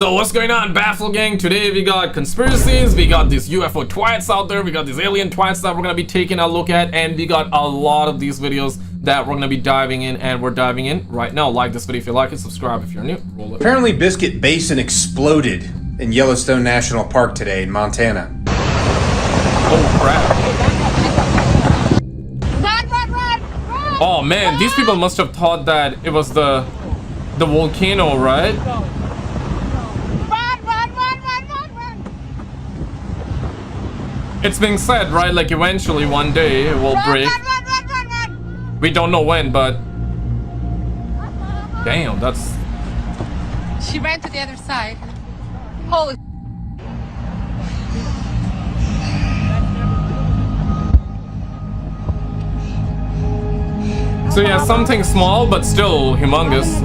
So what's going on, Baffle Gang? Today we got conspiracies, we got these UFO twats out there, we got these alien twats that we're gonna be taking a look at, and we got a lot of these videos that we're gonna be diving in, and we're diving in right now. Like this video if you like it, subscribe if you're new, roll it. Apparently Biscuit Basin exploded in Yellowstone National Park today in Montana. Oh crap. Run! Oh man, these people must have thought that it was the volcano, right? Run! It's being said, right, like eventually one day it will break. Run! We don't know when, but damn, that's... She ran to the other side. Holy. So yeah, something small but still humongous.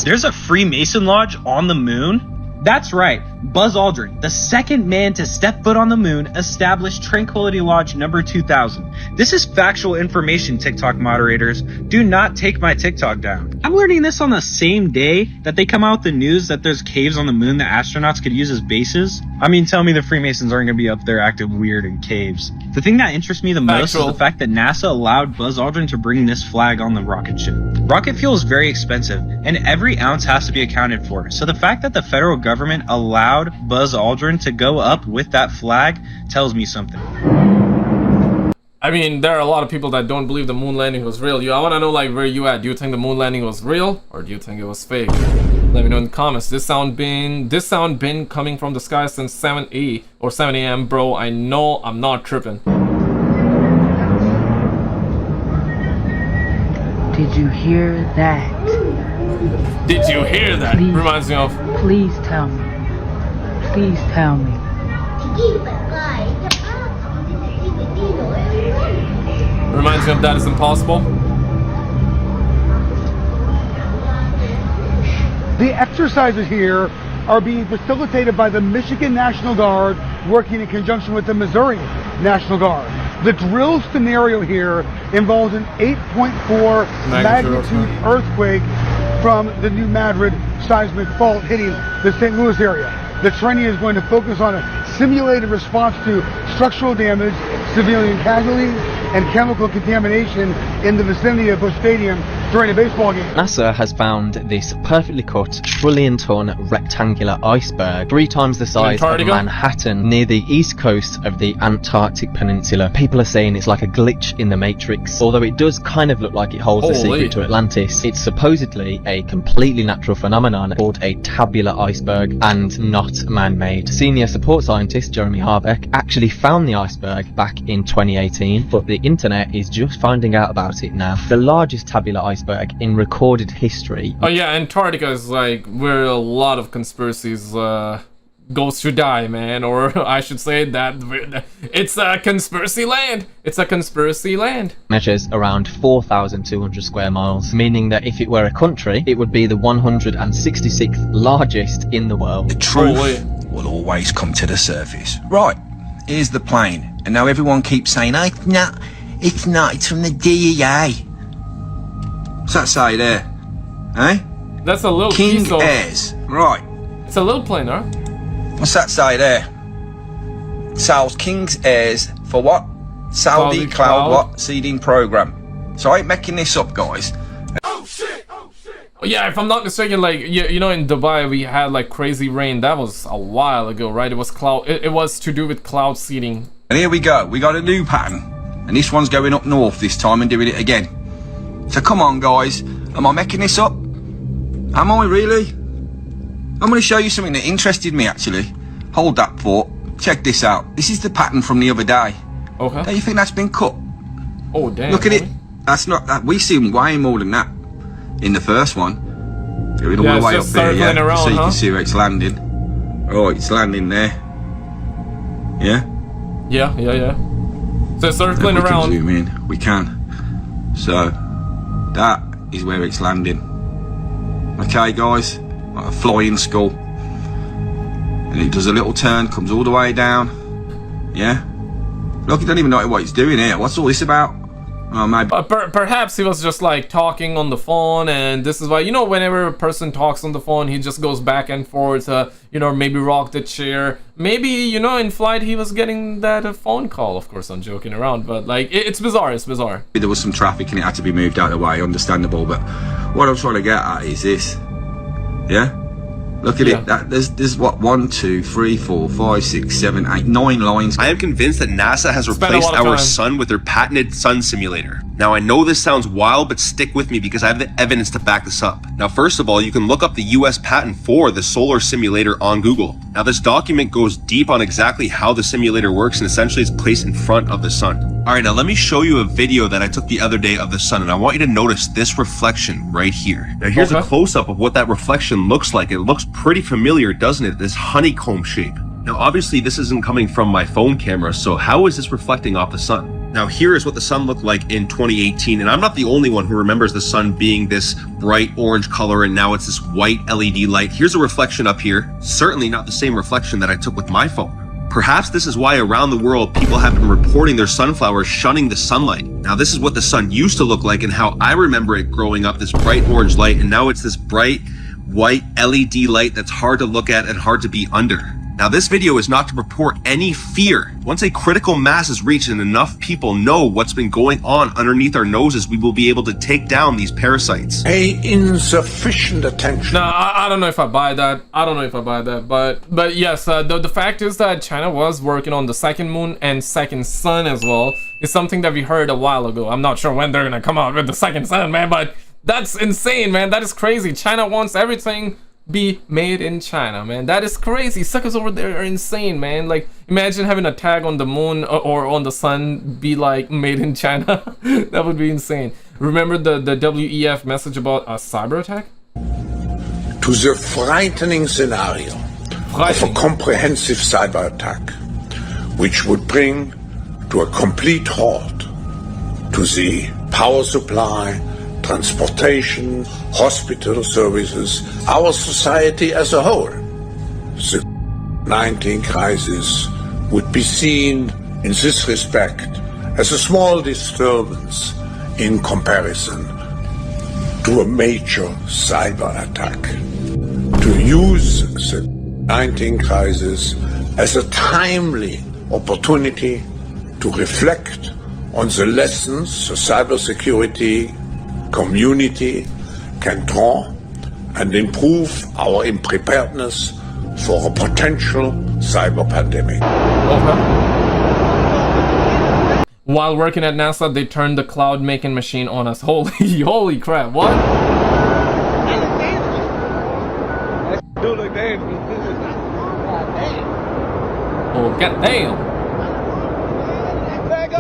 There's a Freemason lodge on the moon? That's right. Buzz Aldrin, the second man to step foot on the moon, established Tranquility Lodge number 2000. This is factual information, TikTok moderators. Do not take my TikTok down. I'm learning this on the same day that they come out with the news that there's caves on the moon that astronauts could use as bases. I mean, tell me the Freemasons aren't going to be up there acting weird in caves. The thing that interests me the most is the fact that NASA allowed Buzz Aldrin to bring this flag on the rocket ship. Rocket fuel is very expensive, and every ounce has to be accounted for. So the fact that the federal government allowed Buzz Aldrin to go up with that flag tells me something. I mean, there are a lot of people that don't believe the moon landing was real. I want to know, like, where you at? Do you think the moon landing was real, or do you think it was fake? Let me know in the comments. This sound been coming from the sky since 7 a.m. bro. I know I'm not tripping. Did you hear that? Did you hear that? Please, reminds me of... Please tell me. Please tell me. Reminds me of That Is Impossible. The exercises here are being facilitated by the Michigan National Guard working in conjunction with the Missouri National Guard. The drill scenario here involves an 8.4 magnitude earthquake from the New Madrid seismic fault hitting the St. Louis area. The training is going to focus on a simulated response to structural damage, civilian casualties, and chemical contamination in the vicinity of Busch Stadium during a baseball game. NASA has found this perfectly cut, trillion-ton rectangular iceberg, 3 times the size of Manhattan, near the east coast of the Antarctic Peninsula. People are saying it's like a glitch in the Matrix, although it does kind of look like it holds the secret to Atlantis. It's supposedly a completely natural phenomenon called a tabular iceberg and not man-made. Senior support scientist Jeremy Corbell actually found the iceberg back in 2018, but the internet is just finding out about it now. The largest tabular iceberg in recorded history. Oh yeah, Antarctica is like where a lot of conspiracies goes to die, man. Or I should say that it's a conspiracy land. It's a conspiracy land. Measures around 4,200 square miles, meaning that if it were a country, it would be the 166th largest in the world. The truth will always come to the surface. Right, here's the plane. And now everyone keeps saying, oh, it's not, it's from the DEA. What's that say there? Eh? That's a little King Airs. Right. It's a little plane, huh? What's that say there? Sells King's Airs for what? Saudi Cloud what? Seeding program. So I ain't making this up, guys. Oh shit! Yeah, if I'm not mistaken, like you know, in Dubai we had like crazy rain. That was a while ago, right? It was cloud. It was to do with cloud seeding. And here we go. We got a new pattern, and this one's going up north this time and doing it again. So come on, guys. Am I making this up? Am I really? I'm going to show you something that interested me, actually. Hold that thought. Check this out. This is the pattern from the other day. Okay. Don't you think that's been cut? Oh, damn. Look at it. That's not that. We seen way more than that in the first one. Going all the way up there, yeah. Around, so you can see where it's landing. Oh, it's landing there. Yeah? Yeah. So it's circling around. We can zoom in. We can. So that is where it's landing. Okay, guys. Like a flying skull. And it does a little turn, comes all the way down. Yeah? Look, you don't even know what it's doing here. What's all this about? Oh, maybe. Perhaps he was just like talking on the phone, and this is why, you know, whenever a person talks on the phone, he just goes back and forth, you know, maybe rock the chair. Maybe, you know, in flight he was getting that phone call. Of course, I'm joking around, but like, it's bizarre, it's bizarre. There was some traffic and it had to be moved out of the way, understandable, but what I'm trying to get at is this. Yeah? Look at it. There's what, 1, 2, 3, 4, 5, 6, 7, 8, 9 lines. I am convinced that NASA has replaced our sun with their patented sun simulator. Now, I know this sounds wild, but stick with me because I have the evidence to back this up. Now, first of all, you can look up the US patent for the solar simulator on Google. Now, this document goes deep on exactly how the simulator works, and essentially it's placed in front of the sun. All right, now let me show you a video that I took the other day of the sun, and I want you to notice this reflection right here. Now, here's a close-up of what that reflection looks like. It looks pretty familiar, doesn't it? This honeycomb shape. Now, obviously, this isn't coming from my phone camera, so how is this reflecting off the sun? Now, here is what the sun looked like in 2018, and I'm not the only one who remembers the sun being this bright orange color, and now it's this white LED light. Here's a reflection up here. Certainly not the same reflection that I took with my phone. Perhaps this is why around the world people have been reporting their sunflowers shunning the sunlight. Now, this is what the sun used to look like and how I remember it growing up, this bright orange light, and now it's this bright white LED light that's hard to look at and hard to be under. Now, this video is not to report any fear. Once a critical mass is reached and enough people know what's been going on underneath our noses, we will be able to take down these parasites. Pay insufficient attention. Nah, I don't know if I buy that. I don't know if I buy that, but yes, the fact is that China was working on the second moon and second sun as well. It's something that we heard a while ago. I'm not sure when they're gonna come out with the second sun, man, but that's insane, man. That is crazy. China wants everything be made in China, man. That is crazy. Suckers over there are insane, man. Like, imagine having a tag on the moon or on the sun be like made in China. That would be insane. Remember the WEF message about a cyber attack? To the frightening scenario of a comprehensive cyber attack, which would bring to a complete halt to the power supply, transportation, hospital services, our society as a whole. The COVID-19 crisis would be seen in this respect as a small disturbance in comparison to a major cyber attack. To use the COVID-19 crisis as a timely opportunity to reflect on the lessons the cybersecurity community can draw and improve our preparedness for a potential cyber pandemic. While working at NASA, they turned the cloud making machine on us. Holy crap, what? Oh, goddamn.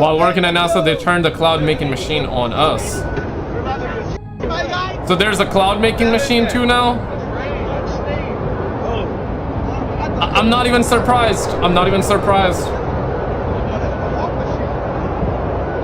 While working at NASA, they turned the cloud making machine on us. So there's a cloud making machine too now? I'm not even surprised. I'm not even surprised.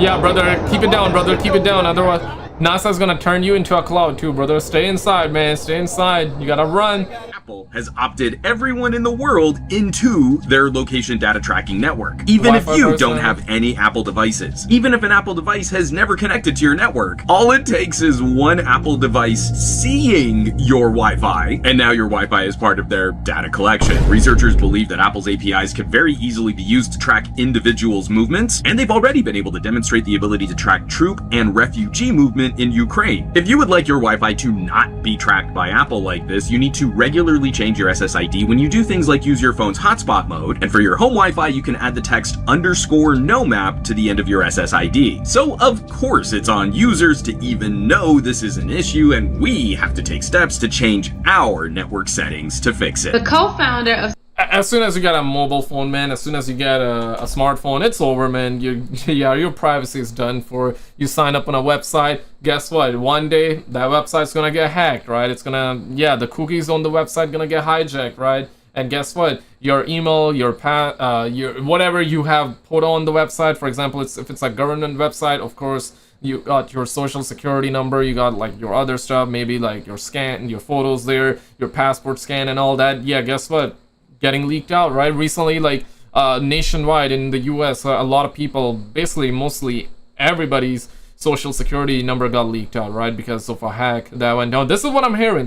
Yeah, brother, keep it down, brother, keep it down. Otherwise, NASA's gonna turn you into a cloud too, brother. Stay inside, man, stay inside. You gotta run. Apple has opted everyone in the world into their location data tracking network, even if you don't have any Apple devices. Even if an Apple device has never connected to your network, all it takes is one Apple device seeing your Wi-Fi, and now your Wi-Fi is part of their data collection. Researchers believe that Apple's APIs can very easily be used to track individuals' movements, and they've already been able to demonstrate the ability to track troop and refugee movement in Ukraine. If you would like your Wi-Fi to not be tracked by Apple like this, you need to regularly change your SSID when you do things like use your phone's hotspot mode, and for your home Wi-Fi you can add the text _no-map to the end of your SSID. So of course it's on users to even know this is an issue, and we have to take steps to change our network settings to fix it. The co-founder of As soon as you get a mobile phone, man, as soon as you get a smartphone, it's over, man. Your privacy is done for. You sign up on a website, guess what? One day, that website's gonna get hacked, right? It's gonna, the cookies on the website gonna get hijacked, right? And guess what? Your email, your whatever you have put on the website, for example, if it's a government website, of course, you got your social security number, you got like your other stuff, maybe like your scan, your photos there, your passport scan and all that. Yeah, guess what? Getting leaked out, right? Recently, like nationwide in the US, a lot of people, basically mostly everybody's social security number got leaked out, right? Because of a hack that went down. This is what I'm hearing.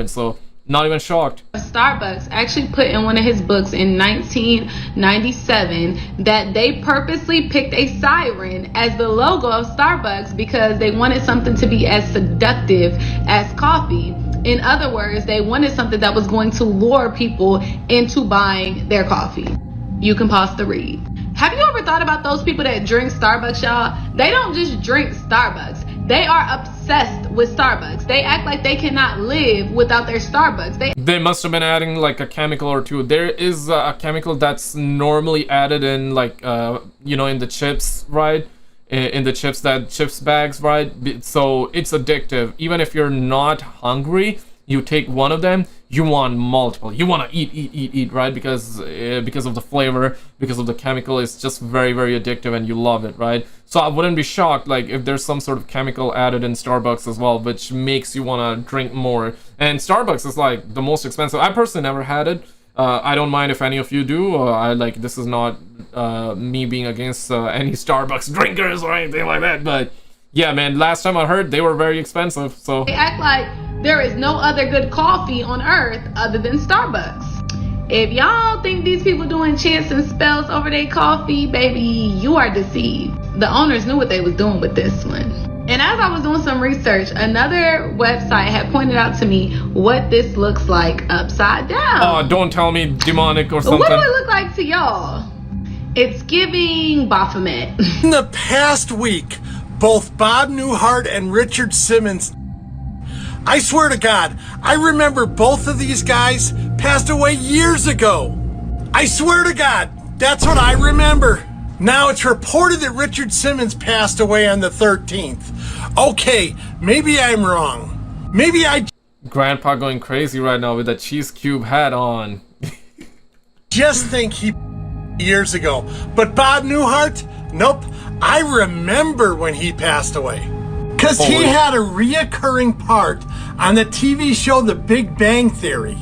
So not even shocked. Starbucks actually put in one of his books in 1997 that they purposely picked a siren as the logo of Starbucks because they wanted something to be as seductive as coffee. In other words, they wanted something that was going to lure people into buying their coffee. You can pause the read. Have you ever thought about those people that drink Starbucks, y'all? They don't just drink Starbucks. They are obsessed with Starbucks. They act like they cannot live without their Starbucks. They must have been adding like a chemical or two. There is a chemical that's normally added in like, you know, in the chips, right? In the chips bags, right? So it's addictive. Even if you're not hungry, you take one of them, you want multiple. You want to eat, right? Because of the flavor, because of the chemical, it's just very, very addictive, and you love it, right? So I wouldn't be shocked like if there's some sort of chemical added in Starbucks as well, which makes you want to drink more. And Starbucks is like the most expensive. I personally never had it. I don't mind if any of you do. This is not me being against any Starbucks drinkers or anything like that, but yeah, man, last time I heard they were very expensive. So they act like there is no other good coffee on earth other than Starbucks. If y'all think these people doing chants and spells over their coffee, baby, you are deceived. The owners knew what they was doing with this one. And as I was doing some research, another website had pointed out to me what this looks like upside down. Oh, don't tell me demonic or something. What do it look like to y'all? It's giving Baphomet. In the past week, both Bob Newhart and Richard Simmons, I swear to God, I remember both of these guys passed away years ago. I swear to God, that's what I remember. Now it's reported that Richard Simmons passed away on the 13th. Okay, maybe I'm wrong. Maybe I... Grandpa going crazy right now with that cheese cube hat on. just think he years ago. But Bob Newhart, nope, I remember when he passed away. Because he had a reoccurring part on the TV show The Big Bang Theory,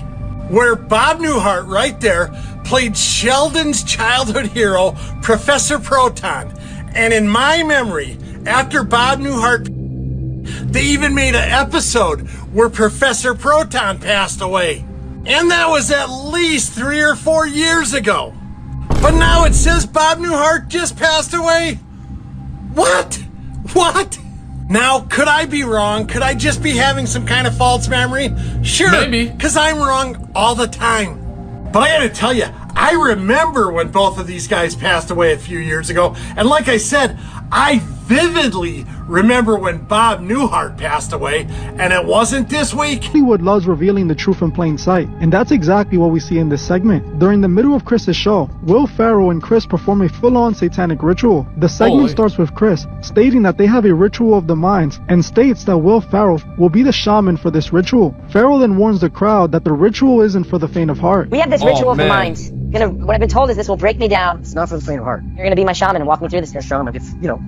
where Bob Newhart, right there, played Sheldon's childhood hero, Professor Proton. And in my memory, after Bob Newhart, they even made an episode where Professor Proton passed away. And that was at least 3 or 4 years ago. But now it says Bob Newhart just passed away? What? What? Now, could I be wrong? Could I just be having some kind of false memory? Sure, maybe. Because I'm wrong all the time. But I gotta tell you, I remember when both of these guys passed away a few years ago. And like I said, I vividly remember when Bob Newhart passed away, and it wasn't this week. Hollywood loves revealing the truth in plain sight, and that's exactly what we see in this segment. During the middle of Chris's show, Will Ferrell and Chris perform a full-on satanic ritual. The segment starts with Chris stating that they have a ritual of the minds, and states that Will Ferrell will be the shaman for this ritual. Ferrell then warns the crowd that the ritual isn't for the faint of heart. We have this ritual of the minds. What I've been told is this will break me down. It's not for the faint of heart. You're gonna be my shaman and walk me through this. You're a shaman if you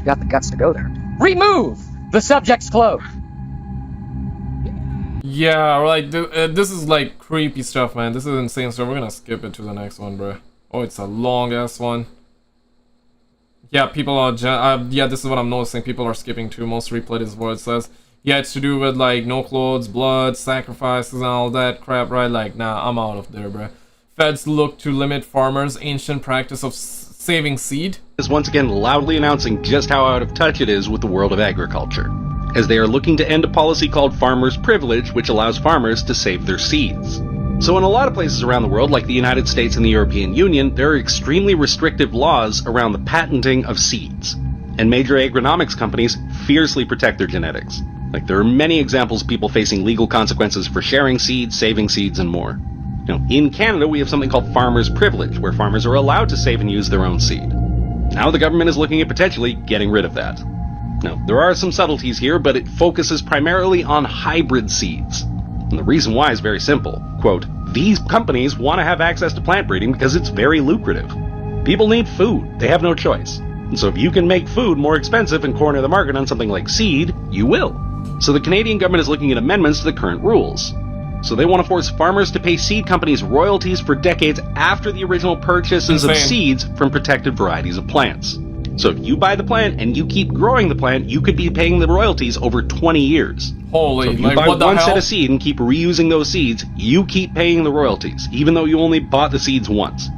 got the guts to go there. Remove the subject's cloak. Yeah, like this is like creepy stuff, man. This is insane stuff. We're gonna skip it to the next one, bro. Oh, it's a long ass one. Yeah, people are yeah, this is what I'm noticing. People are skipping too. Most replayed is what it says. Yeah, it's to do with like no clothes, blood, sacrifices, and all that crap, right? Like, nah, I'm out of there, bro. Feds look to limit farmers' ancient practice of saving seed. Is once again loudly announcing just how out of touch it is with the world of agriculture, as they are looking to end a policy called farmers' privilege, which allows farmers to save their seeds. So in a lot of places around the world, like the United States and the European Union, there are extremely restrictive laws around the patenting of seeds, and major agronomics companies fiercely protect their genetics. Like, there are many examples of people facing legal consequences for sharing seeds, saving seeds, and more. Now, in Canada, we have something called farmers' privilege, where farmers are allowed to save and use their own seed. Now the government is looking at potentially getting rid of that. Now, there are some subtleties here, but it focuses primarily on hybrid seeds. And the reason why is very simple. Quote, these companies want to have access to plant breeding because it's very lucrative. People need food. They have no choice. And so if you can make food more expensive and corner the market on something like seed, you will. So the Canadian government is looking at amendments to the current rules. So they want to force farmers to pay seed companies royalties for decades after the original purchases of seeds from protected varieties of plants. So if you buy the plant and you keep growing the plant, you could be paying the royalties over 20 years. Holy, so if you buy one set of seed and keep reusing those seeds, you keep paying the royalties, even though you only bought the seeds once.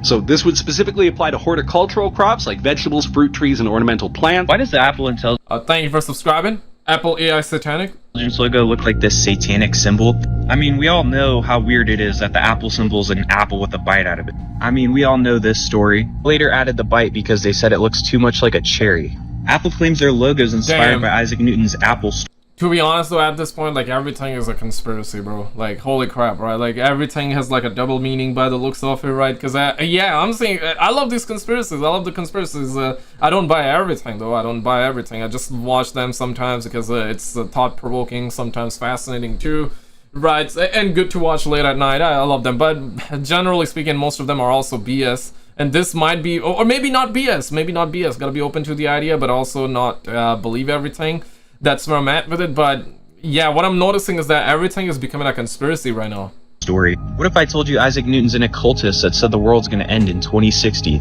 So this would specifically apply to horticultural crops like vegetables, fruit trees, and ornamental plants. Why does the Apple Intelligence thank you for subscribing. Apple AI Satanic logo look like this satanic symbol? I mean, we all know how weird it is that the Apple symbol is an apple with a bite out of it. I mean, we all know this story. Later added the bite because they said it looks too much like a cherry. Apple claims their logo is inspired by Isaac Newton's Apple story. To be honest though, at this point, like, everything is a conspiracy, bro. Like, holy crap, right? Like, everything has like a double meaning by the looks of it, right? Because yeah, I'm saying I love these conspiracies. I love the conspiracies. I don't buy everything though. I don't buy everything. I just watch them sometimes because it's thought-provoking, sometimes fascinating too, right? And good to watch late at night. I love them, but generally speaking, most of them are also BS. And this might be, or maybe not BS. Maybe not BS. Gotta be open to the idea, but also not believe everything. That's where I'm at with it. But yeah, what I'm noticing is that everything is becoming a conspiracy right now. Story. What if I told you Isaac Newton's an occultist that said the world's going to end in 2060?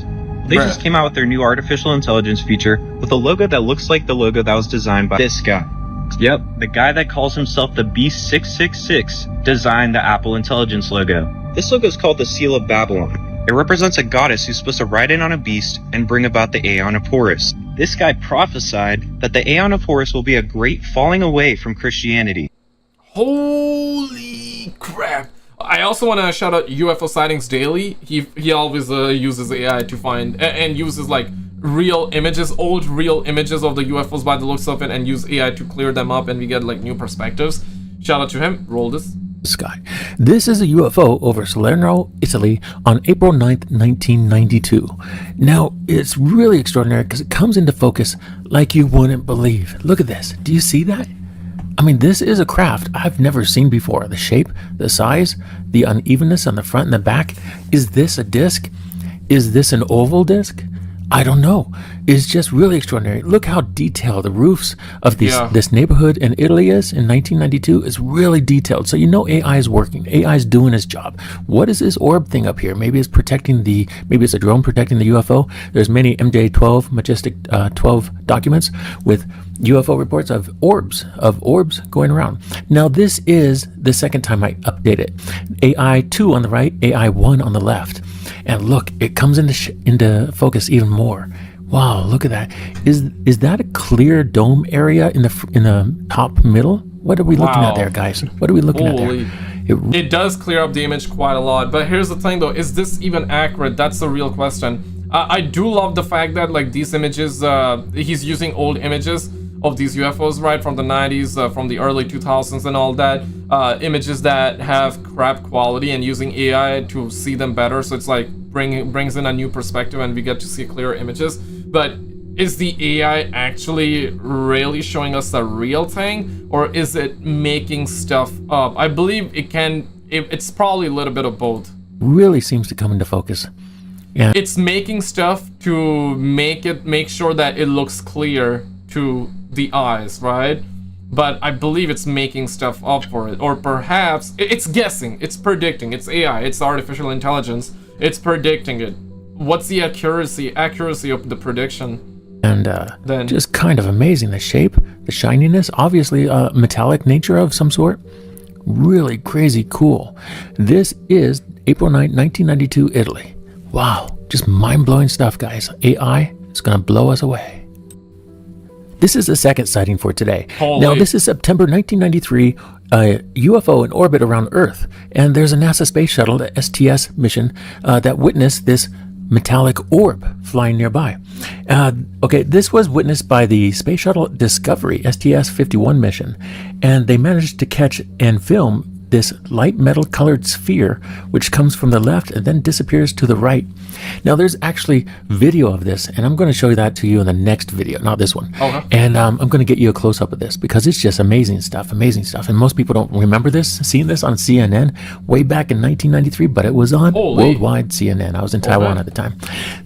They just came out with their new artificial intelligence feature with a logo that looks like the logo that was designed by this guy. Yep, the guy that calls himself the Beast 666 designed the Apple Intelligence logo. This logo is called the Seal of Babylon. It represents a goddess who's supposed to ride in on a beast and bring about the Aeon of Horus. This guy prophesied that the Aeon of Horus will be a great falling away from Christianity. Holy crap. I also want to shout out UFO Sightings Daily. He always uses AI to find and uses like real images, old real images of the UFOs by the looks of it, and use AI to clear them up, and we get like new perspectives. Shout out to him. Roll this. Sky. This is a UFO over Salerno, Italy on April 9th, 1992. Now, it's really extraordinary because it comes into focus like you wouldn't believe. Look at this. Do you see that? I mean, this is a craft I've never seen before. The shape, the size, the unevenness on the front and the back. Is this a disc? Is this an oval disc? I don't know. It's just really extraordinary. Look how detailed the roofs of this neighborhood in Italy is in 1992 is really detailed. So you know AI is working. AI is doing its job. What is this orb thing up here? Maybe it's protecting maybe it's a drone protecting the UFO. There's many MJ-12, Majestic 12 documents with UFO reports of orbs going around. Now this is the second time I update it. AI2 on the right, AI1 on the left. And look, it comes into focus even more. Wow, look at that. Is that a clear dome area in the top middle? What are we looking at there, guys? What are we looking at there? It does clear up the image quite a lot. But here's the thing though, is this even accurate? That's the real question. I do love the fact that like these images, he's using old images of these UFOs, right, from the 90s, from the early 2000s and all that, images that have crap quality, and using AI to see them better, so it's like brings in a new perspective and we get to see clearer images. But is the AI actually really showing us the real thing, or is it making stuff up? I believe it's probably a little bit of both. Really seems to come into focus. Yeah. It's making stuff to make sure that it looks clear to the eyes, right? But I believe it's making stuff up for it, or perhaps it's guessing, it's predicting. It's AI, it's artificial intelligence, it's predicting it. What's the accuracy of the prediction? And then just kind of amazing, the shape, the shininess, obviously a metallic nature of some sort. Really crazy cool. This is April 9th, 1992, Italy. Wow, just mind-blowing stuff, guys. AI is gonna blow us away. This is the second sighting for today. Holy. Now, this is September 1993, a UFO in orbit around Earth. And there's a NASA space shuttle, the STS mission, that witnessed this metallic orb flying nearby. Okay, this was witnessed by the Space Shuttle Discovery STS-51 mission. And they managed to catch and film this light metal colored sphere, which comes from the left and then disappears to the right. Now there's actually video of this, and I'm going to show that to you in the next video, not this one. Okay. And I'm going to get you a close-up of this because it's just amazing stuff. And most people don't remember seeing this on CNN way back in 1993, but it was on worldwide CNN. I was in Taiwan at the time.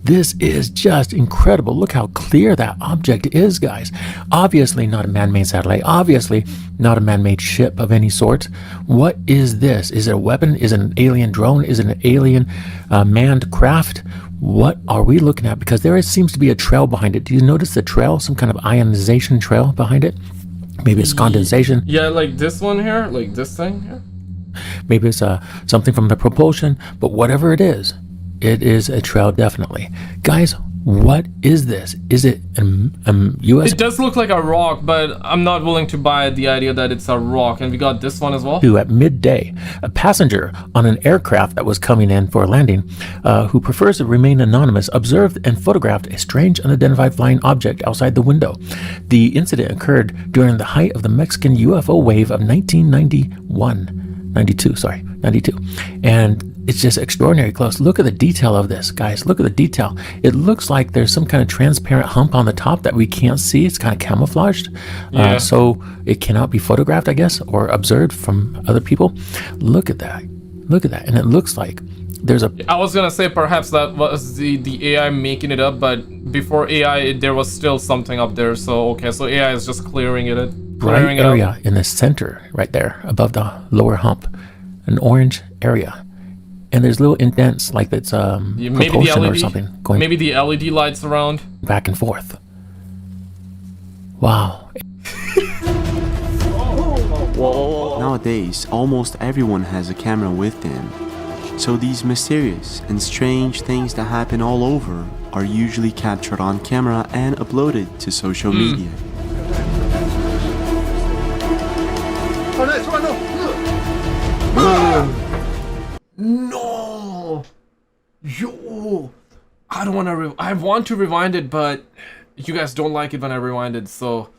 This is just incredible. Look how clear that object is, guys. Obviously not a man-made satellite. Obviously not a man-made ship of any sort. What is this? Is it a weapon? Is it an alien drone? Is it an alien manned craft? What are we looking at? Because there seems to be a trail behind it. Do you notice the trail? Some kind of ionization trail behind it? Maybe it's condensation. Yeah, like this one here, like this thing here. Maybe it's something from the propulsion, but whatever it is a trail definitely. Guys, what is this? Is it US? It does look like a rock, but I'm not willing to buy the idea that it's a rock. And we got this one as well. At midday, a passenger on an aircraft that was coming in for a landing, who prefers to remain anonymous, observed and photographed a strange unidentified flying object outside the window. The incident occurred during the height of the Mexican UFO wave of 92, and it's just extraordinary close. Look at the detail of this, guys. Look at the detail. It looks like there's some kind of transparent hump on the top that we can't see. It's kind of camouflaged, so it cannot be photographed, I guess, or observed from other people. Look at that. Look at that. And it looks like there's a... I was gonna say perhaps that was the AI making it up, but before AI, there was still something up there. So, okay, so AI is just clearing it bright area in the center, right there, above the lower hump. An orange area. And there's little indents like it's propulsion or something going. Maybe the LED lights around. Back and forth. Wow. Nowadays, almost everyone has a camera with them. So these mysterious and strange things that happen all over are usually captured on camera and uploaded to social media. No, yo, I don't want to. I want to rewind it, but you guys don't like it when I rewind it, so.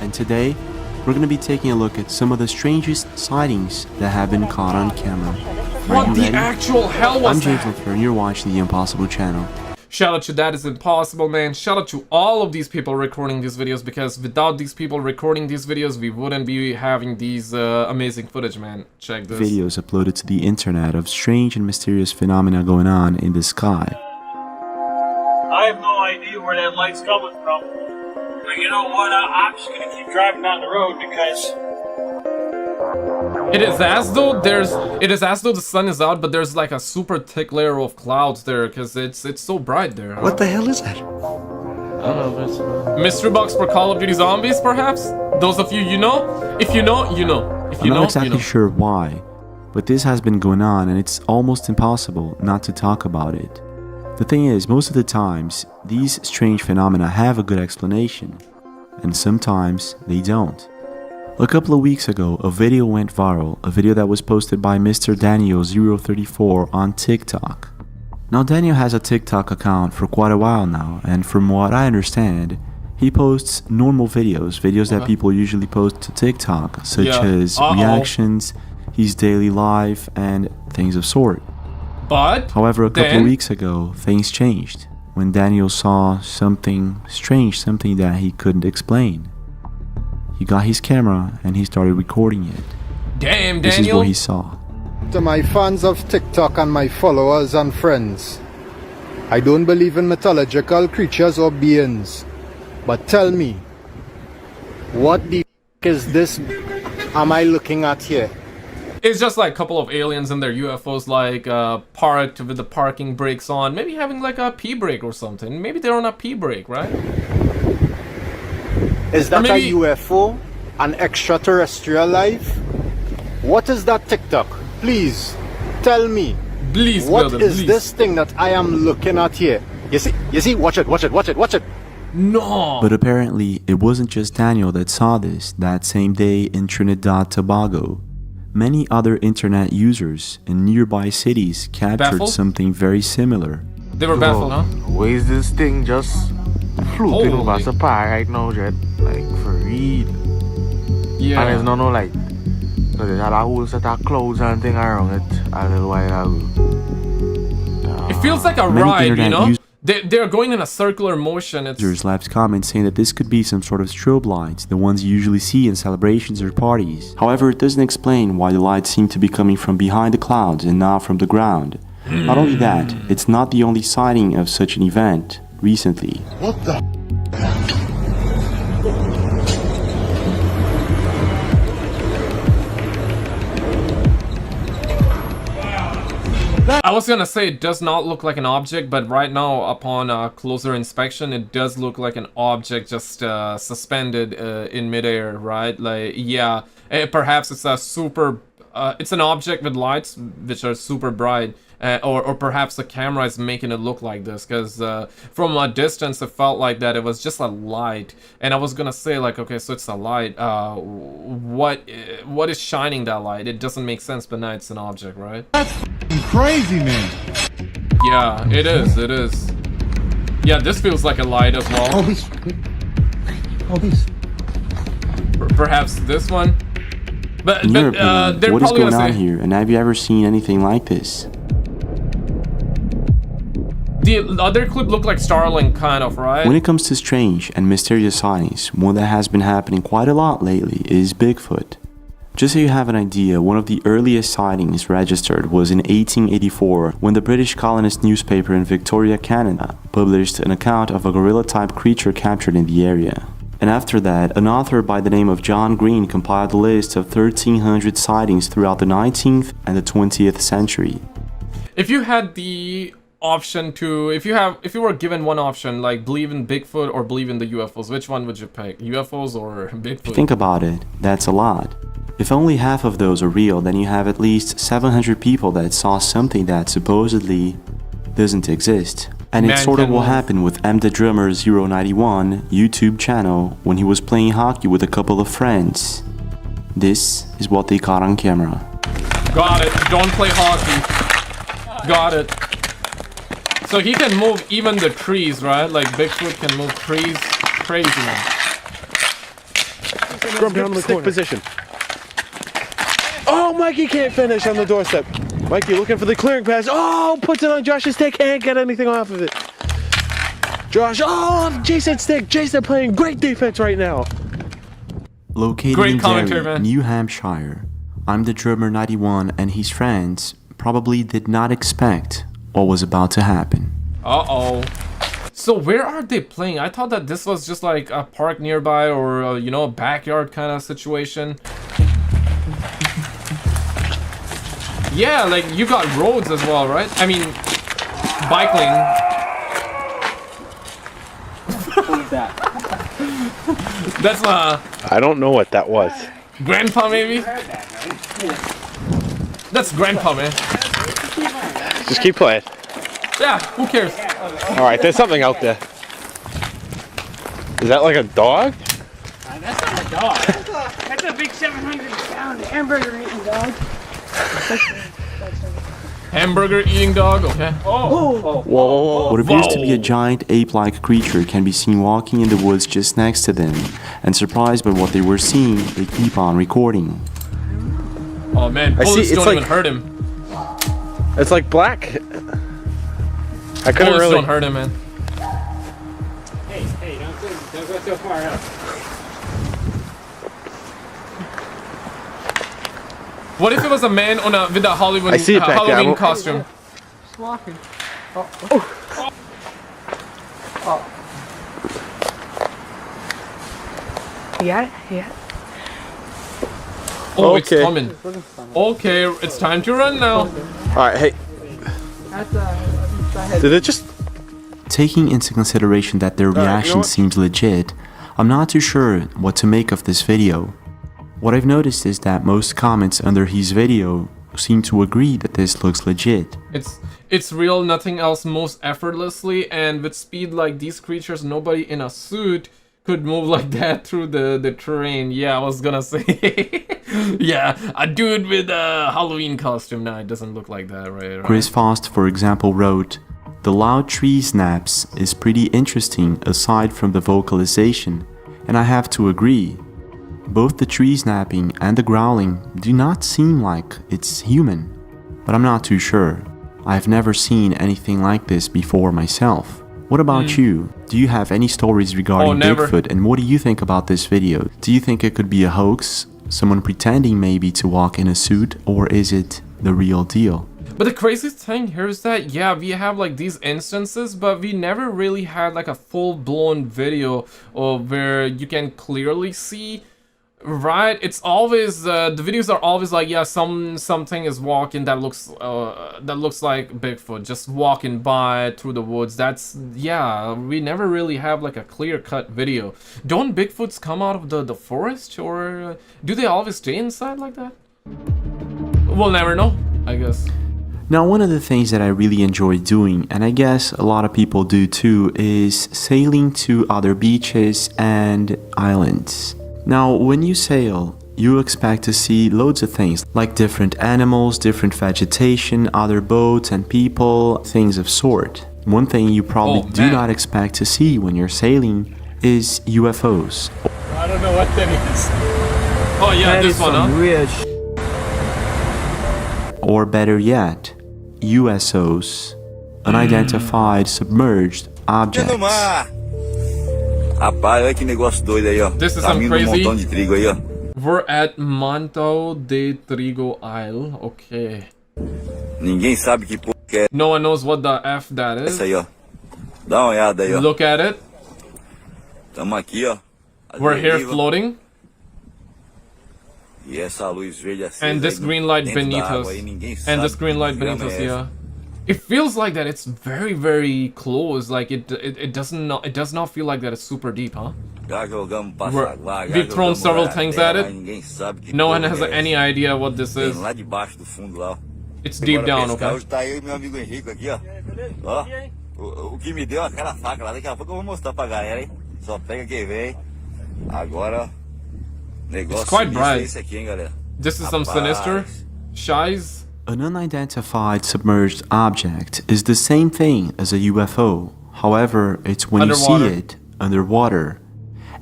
And today, we're going to be taking a look at some of the strangest sightings that have been caught on camera. What the actual hell was I'm James that? and you're watching the Impossible Channel. Shout out to That Is Impossible, man. Shout out to all of these people recording these videos, because without these people recording these videos, we wouldn't be having these amazing footage, man. Check this. Videos uploaded to the internet of strange and mysterious phenomena going on in the sky. I have no idea where that light's coming from. But you know what? I'm just going to keep driving down the road because... It is as though the sun is out, but there's like a super thick layer of clouds there, because it's so bright there. Huh? What the hell is that? I don't know. Mystery box for Call of Duty Zombies, perhaps? Those of you, you know? If you know, you know. If you I'm know, not exactly you know. sure why, but this has been going on and it's almost impossible not to talk about it. The thing is, most of the times, these strange phenomena have a good explanation, and sometimes they don't. A couple of weeks ago, a video went viral, a video that was posted by Mr. Daniel034 on TikTok. Now, Daniel has a TikTok account for quite a while now, and from what I understand, he posts normal videos that people usually post to TikTok, such as reactions, his daily life, and things of sort. But however, a couple of weeks ago, things changed when Daniel saw something strange, something that he couldn't explain. He got his camera and he started recording it. Damn, Daniel! This is what he saw. To my fans of TikTok and my followers and friends, I don't believe in mythological creatures or beings. But tell me, what the is this am I looking at here? It's just like a couple of aliens in their UFOs, like parked with the parking brakes on. Maybe having like a pee break or something. Maybe they're on a pee break, right? Is that a UFO? An extraterrestrial life? What is that TikTok? Please, tell me. Please, what brother, is please. this thing that I am looking at here? You see, watch it. No. But apparently, it wasn't just Daniel that saw this that same day in Trinidad and Tobago. Many other internet users in nearby cities captured something very similar. They were baffled, huh? Where is this thing just floating over Sapa right now, Jet? Like, for real. Yeah. And there's no like, so there's a whole set of clouds and thing around it a little while ago. It feels like a ride, you know? They're going in a circular motion. Users left comments saying that this could be some sort of strobe lights, the ones you usually see in celebrations or parties. However, it doesn't explain why the lights seem to be coming from behind the clouds and not from the ground. Not only that, it's not the only sighting of such an event recently. What the? I was gonna say it does not look like an object, but right now, upon closer inspection, it does look like an object just suspended in midair, right? Like, yeah, perhaps it's a super, it's an object with lights which are super bright, or perhaps the camera is making it look like this, because from a distance it felt like that it was just a light, and I was gonna say like, okay, so it's a light. What is shining that light? It doesn't make sense, but now it's an object, right? That's crazy, man. Yeah, it is. It is. Yeah, this feels like a light as well. Oh, this. Perhaps this one. But In your opinion, they're what is probably going gonna on say here, and have you ever seen anything like this? the other clip looked like Starlink, kind of, right? When it comes to strange and mysterious sightings, one that has been happening quite a lot lately is Bigfoot. Just so you have an idea, one of the earliest sightings registered was in 1884 when the British colonist newspaper in Victoria, Canada published an account of a gorilla-type creature captured in the area. And after that, an author by the name of John Green compiled a list of 1,300 sightings throughout the 19th and the 20th century. If you had the option to, if you were given one option, like believe in Bigfoot or believe in the UFOs, which one would you pick? UFOs or Bigfoot? Think about it, that's a lot. If only half of those are real, then you have at least 700 people that saw something that supposedly doesn't exist. And it sort of will happen with M the Drummer 091 YouTube channel when he was playing hockey with a couple of friends. This is what they caught on camera. Got it. Don't play hockey. Got it. So he can move even the trees, right? Like Bigfoot can move trees. Crazy, man. Grub down in the corner. Position. Oh, Mikey can't finish on the doorstep. Mikey looking for the clearing pass. Oh, puts it on Josh's stick. Can't get anything off of it. Josh, oh, Jason stick. Jason playing great defense right now. Located in Derry, New Hampshire, I'm the Drummer 91 and his friends probably did not expect what was about to happen. Uh-oh. So where are they playing? I thought that this was just like a park nearby or, you know, a backyard kind of situation. Yeah, like you got roads as well, right? I mean, bike lane. What was that? That's I don't know what that was. Grandpa, maybe? That's Grandpa, man. Just keep playing. Yeah, who cares? Alright, there's something out there. Is that like a dog? That's not a dog. That's a big 700-pound hamburger eating dog. Hamburger eating dog, okay. Oh. Whoa. What appears to be a giant ape-like creature can be seen walking in the woods just next to them, and surprised by what they were seeing, they keep on recording. Oh man, bullets don't even hurt him. It's like black. I couldn't bullets really. don't hurt him, man. Hey, don't go so far up. What if it was a man on with a Halloween Halloween costume? Just walking. Oh. You got it? Yeah. Oh, it's coming. Okay, it's time to run now. Alright, hey. Did it just... Taking into consideration that their reaction seems legit, I'm not too sure what to make of this video. What I've noticed is that most comments under his video seem to agree that this looks legit. It's real, nothing else, most effortlessly, and with speed like these creatures, nobody in a suit could move like that through the terrain. Yeah, I was gonna say. Yeah, a dude with a Halloween costume. No, it doesn't look like that, right? Chris Faust, for example, wrote, "The loud tree snaps is pretty interesting aside from the vocalization, and I have to agree. Both the tree snapping and the growling do not seem like it's human, but I'm not too sure. I've never seen anything like this before myself. What about you? Do you have any stories regarding Bigfoot, and what do you think about this video? Do you think it could be a hoax, someone pretending maybe to walk in a suit, or is it the real deal?" But the craziest thing here is that, yeah, we have like these instances, but we never really had like a full-blown video of where you can clearly see Right, it's always the videos are always like, yeah, something is walking that looks like Bigfoot just walking by through the woods. That's, yeah, we never really have like a clear-cut video. Don't Bigfoots come out of the forest, or do they always stay inside like that? We'll never know, I guess. Now, one of the things that I really enjoy doing, and I guess a lot of people do too, is sailing to other beaches and islands. Now, when you sail, you expect to see loads of things, like different animals, different vegetation, other boats and people, things of sort. One thing you probably do not expect to see when you're sailing is UFOs. I don't know what that is. Oh yeah, That this is one, some huh? real Or better yet, USOs, unidentified submerged objects. Rapaz, olha que negócio doido aí, ó. This is Tá some vindo crazy. montão de trigo aí, ó. We're at Manto de Trigo Isle. Okay. Ninguém sabe que porra que é No one knows what the F that is. essa aí, ó. Dá uma olhada aí, ó. Look at it. Tamo aqui, ó. We're here floating. E essa luz verde acesa And this aí green light dentro da beneath água us. aí, ninguém And sabe this green que light grama beneath us, é yeah. essa. It feels like that it's very, very close. Like it does not feel like that it's super deep, huh? Já jogamos passaguá, já We've thrown jogamos several olhar things terra, at mas it. ninguém sabe que No one porra has é essa. any idea what this is. Tem lá debaixo do fundo lá, ó. It's deep Bora down, pescar. okay? Hoje tá eu e meu amigo Henrique aqui, ó. Ó, o que me deu aquela faca lá, daqui a pouco eu vou mostrar pra galera, hein? Só pega quem vem. Agora, ó. Negócio It's quite sinistro é bright. esse aqui, hein, galera? This is some sinister shies. An unidentified submerged object is the same thing as a UFO. However, it's when Underwater. you see it underwater.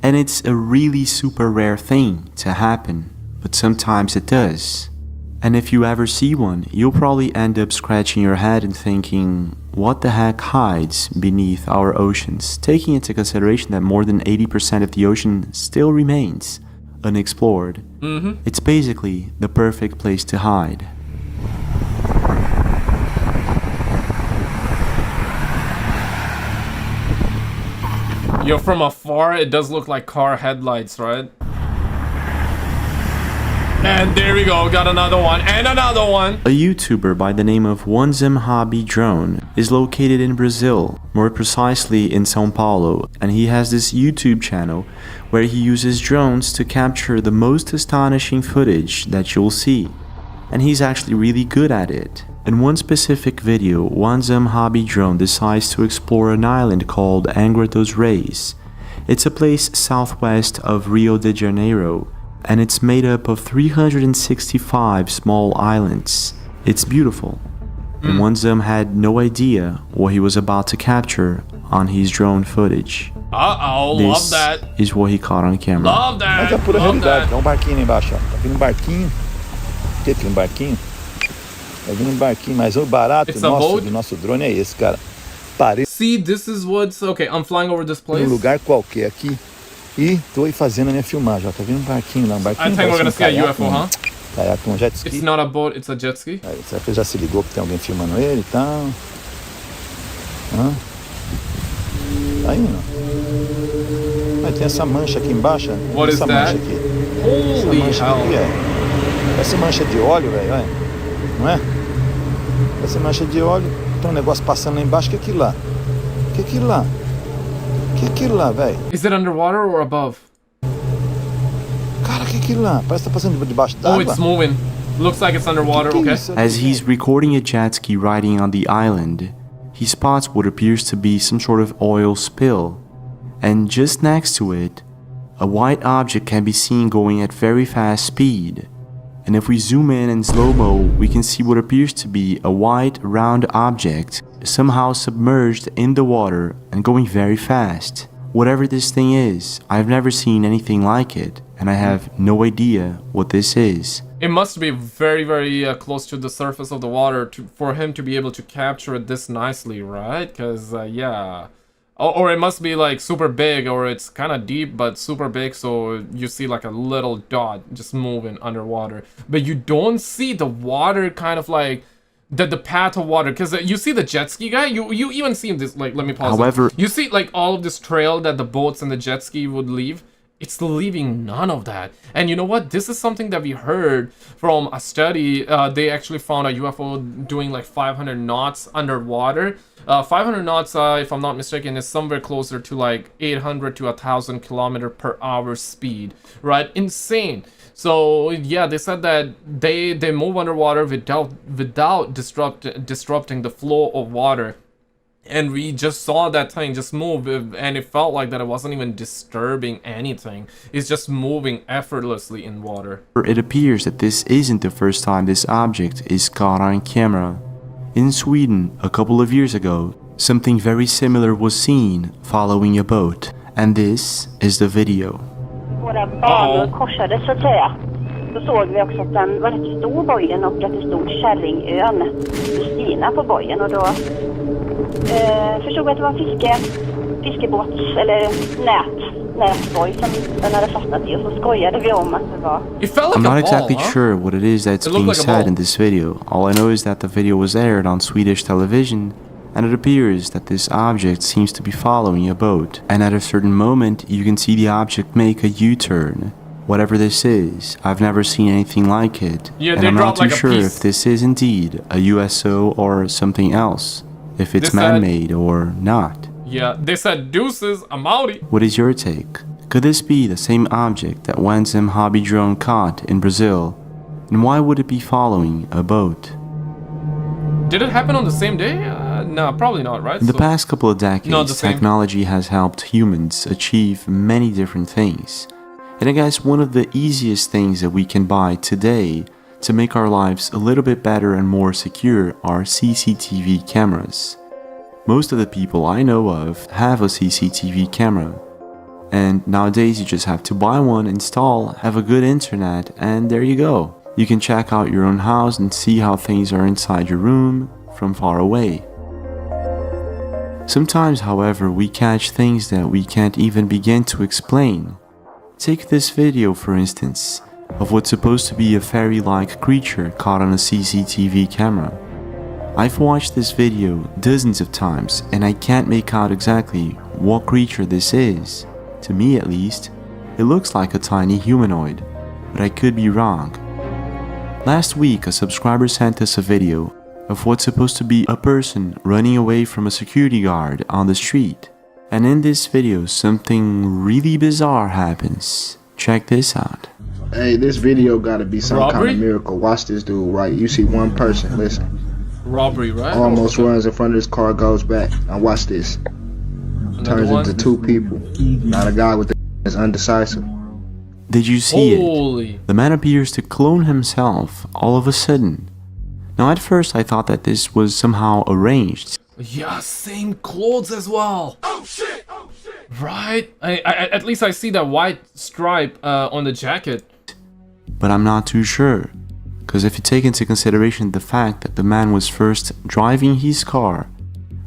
And it's a really super rare thing to happen, but sometimes it does. And if you ever see one, you'll probably end up scratching your head and thinking, what the heck hides beneath our oceans, taking into consideration that more than 80% of the ocean still remains unexplored. It's basically the perfect place to hide. Yo, from afar, it does look like car headlights, right? And there we go, got another one, and another one! A YouTuber by the name of Wanzam Hobby Drone is located in Brazil, more precisely in São Paulo, and he has this YouTube channel where he uses drones to capture the most astonishing footage that you'll see. And he's actually really good at it. In one specific video, Wanzam Hobby Drone decides to explore an island called Angra dos Reis. It's a place southwest of Rio de Janeiro, and it's made up of 365 small islands. It's beautiful. And Wanzam had no idea what he was about to capture on his drone footage. Uh-oh, love that. Is what he caught on camera. Love that. Mas é pura Love realidade, that. tem um barquinho lá embaixo, ó. Tá vindo um barquinho. O que é um barquinho? Tá vindo um barquinho, mas o barato It's a boat? do nosso drone é esse, cara. Parei See, this is what's... Okay, I'm flying over this place. num lugar qualquer aqui e tô aí fazendo a minha filmagem, ó. Tá vindo um barquinho lá, um barquinho. I think we're gonna see a UFO, huh? Caiaque, um jet ski. It's not a boat, it's a jet ski. Aí, será que ele já se ligou que tem alguém filmando ele e tal? Hã? Tá indo. Aí tem essa mancha aqui embaixo. What essa is mancha that? aqui. Holy essa mancha hell. aqui é. Essa mancha de óleo, velho, olha. Não é? Essa mancha de óleo, tem um negócio passando lá embaixo. O que é aquilo lá? O que é aquilo lá? O que é aquilo lá, velho? Is it underwater or above? Cara, o que é aquilo lá? Parece que tá passando debaixo d'água. Oh, it's moving. Looks like it's underwater, okay. As he's recording a jet ski riding on the island, he spots what appears to be some sort of oil spill. And just next to it, a white object can be seen going at very fast speed. And if we zoom in slow-mo, we can see what appears to be a white, round object somehow submerged in the water and going very fast. Whatever this thing is, I've never seen anything like it, and I have no idea what this is. It must be very, very close to the surface of the water for him to be able to capture it this nicely, right? Because, yeah... Or it must be like super big, or it's kind of deep but super big, so you see like a little dot just moving underwater. But you don't see the water kind of like the path of water, because you see the jet ski guy. You even see this, like, let me pause. However, you see like all of this trail that the boats and the jet ski would leave. it's leaving none of that. And you know what? This is something that we heard from a study. They actually found a UFO doing like 500 knots underwater. 500 knots, if I'm not mistaken, is somewhere closer to like 800 to 1,000 km/h speed, right? Insane. So yeah, they said that they move underwater without disrupting the flow of water. And we just saw that thing just move, and it felt like that it wasn't even disturbing anything. It's just moving effortlessly in water. It appears that this isn't the first time this object is caught on camera. In Sweden, a couple of years ago, something very similar was seen following a boat. And this is the video. Våra banor korsades så att säga. Då såg vi också att den var rätt stor bojen och att det stod Kärringön Justina på bojen, och då förstod vi att det var fiskebåts eller nätboj som den hade fastnat i, och så skojade vi om att det var. I'm not exactly sure what it is that's being said in this video. All I know is that the video was aired on Swedish television, and it appears that this object seems to be following a boat, and at a certain moment you can see the object make a U-turn. Whatever this is, I've never seen anything like it, and I'm not too sure if this is indeed a USO or something else, if it's man-made or not. Yeah, they said deuces, I'm outie. What is your take? Could this be the same object that Wansum Hobby Drone caught in Brazil, and why would it be following a boat? Did it happen on the same day? No, probably not, right? In the past couple of decades, technology has helped humans achieve many different things. And I guess one of the easiest things that we can buy today to make our lives a little bit better and more secure are CCTV cameras. Most of the people I know of have a CCTV camera. And nowadays you just have to buy one, install, have a good internet, and there you go. You can check out your own house and see how things are inside your room from far away. Sometimes, however, we catch things that we can't even begin to explain. Take this video, for instance, of what's supposed to be a fairy-like creature caught on a CCTV camera. I've watched this video dozens of times, and I can't make out exactly what creature this is. To me at least, it looks like a tiny humanoid, but I could be wrong. Last week, a subscriber sent us a video of what's supposed to be a person running away from a security guard on the street. And in this video, something really bizarre happens. Check this out. Hey, this video gotta be some kind of miracle. Watch this dude, right? You see one person, listen. Robbery, right? Almost runs in front of his car, goes back. Now watch this. Turns into two people. Now the guy with the is undecisive. Did you see it? The man appears to clone himself all of a sudden. Now at first I thought that this was somehow arranged. Yeah, same clothes as well. Oh shit! Oh shit! Right? At least I see that white stripe on the jacket. But I'm not too sure. Because if you take into consideration the fact that the man was first driving his car,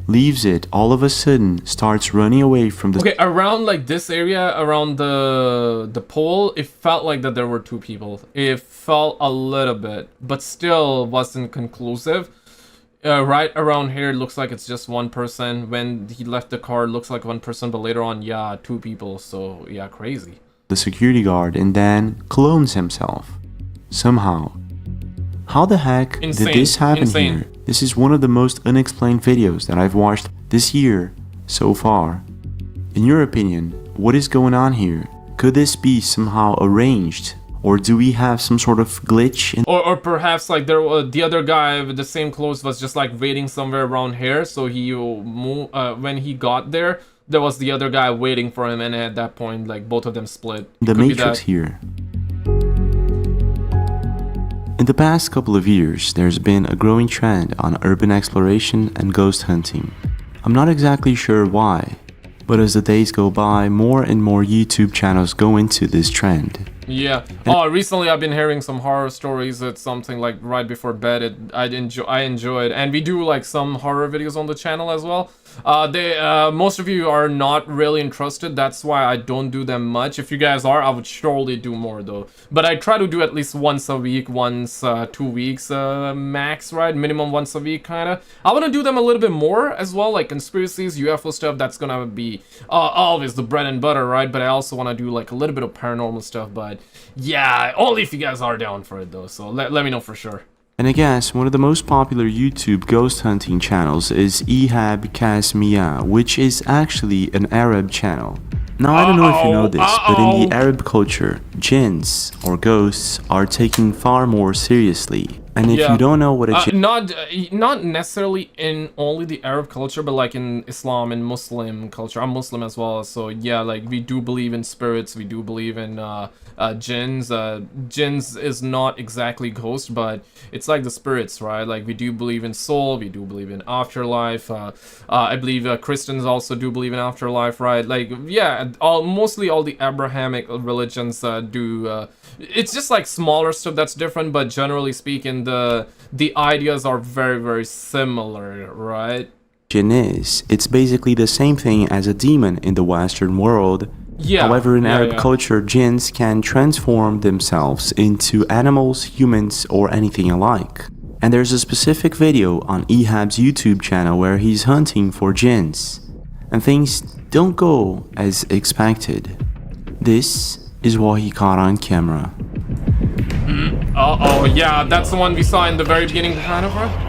leaves it, all of a sudden starts running away from the... Okay, around like this area, around the pole, it felt like that there were two people. It felt a little bit, but still wasn't conclusive. Right around here, it looks like it's just one person. When he left the car, it looks like one person, but later on, yeah, two people. So, yeah, crazy. The security guard and then clones himself. Somehow. How the heck did this happen here? This is one of the most unexplained videos that I've watched this year so far. In your opinion, what is going on here? Could this be somehow arranged? Or do we have some sort of glitch in... Or perhaps like there was the other guy with the same clothes was just like waiting somewhere around here, so he when he got there, there was the other guy waiting for him, and at that point like both of them split. The Matrix here. In the past couple of years, there's been a growing trend on urban exploration and ghost hunting. I'm not exactly sure why, but as the days go by, more and more YouTube channels go into this trend. Yeah. Oh, recently I've been hearing some horror stories. It's something like right before bed. I enjoyed, and we do like some horror videos on the channel as well. Most of you are not really interested. That's why I don't do them much. If you guys are, I would surely do more though. But I try to do at least once a week, 2 weeks max, right? Minimum once a week, kind of. I want to do them a little bit more as well, like conspiracies, UFO stuff. That's gonna be always the bread and butter, right? But I also want to do like a little bit of paranormal stuff. But yeah, only if you guys are down for it though. So let me know for sure. And I guess one of the most popular YouTube ghost hunting channels is Ihab Kasmia, which is actually an Arab channel. Now I don't know if you know this, but in the Arab culture, jinns or ghosts are taken far more seriously. And if you don't know what a jinn not necessarily in only the Arab culture, but like in Islam and Muslim culture. I'm Muslim as well, so yeah, like we do believe in spirits, we do believe in jinns. Jinns is not exactly ghosts, but it's like the spirits, right? Like we do believe in soul, we do believe in afterlife. I believe Christians also do believe in afterlife, right? Like yeah, mostly all the Abrahamic religions do. It's just like smaller stuff that's different, but generally speaking, the ideas are very, very similar, right? jinn is. It's basically the same thing as a demon in the Western world. Yeah. However, in Arab culture, jinns can transform themselves into animals, humans, or anything alike. And there's a specific video on Ihab's YouTube channel where he's hunting for jinns, and things don't go as expected. This is what he caught on camera. Uh-oh, yeah, that's the one we saw in the very beginning, kind of, right?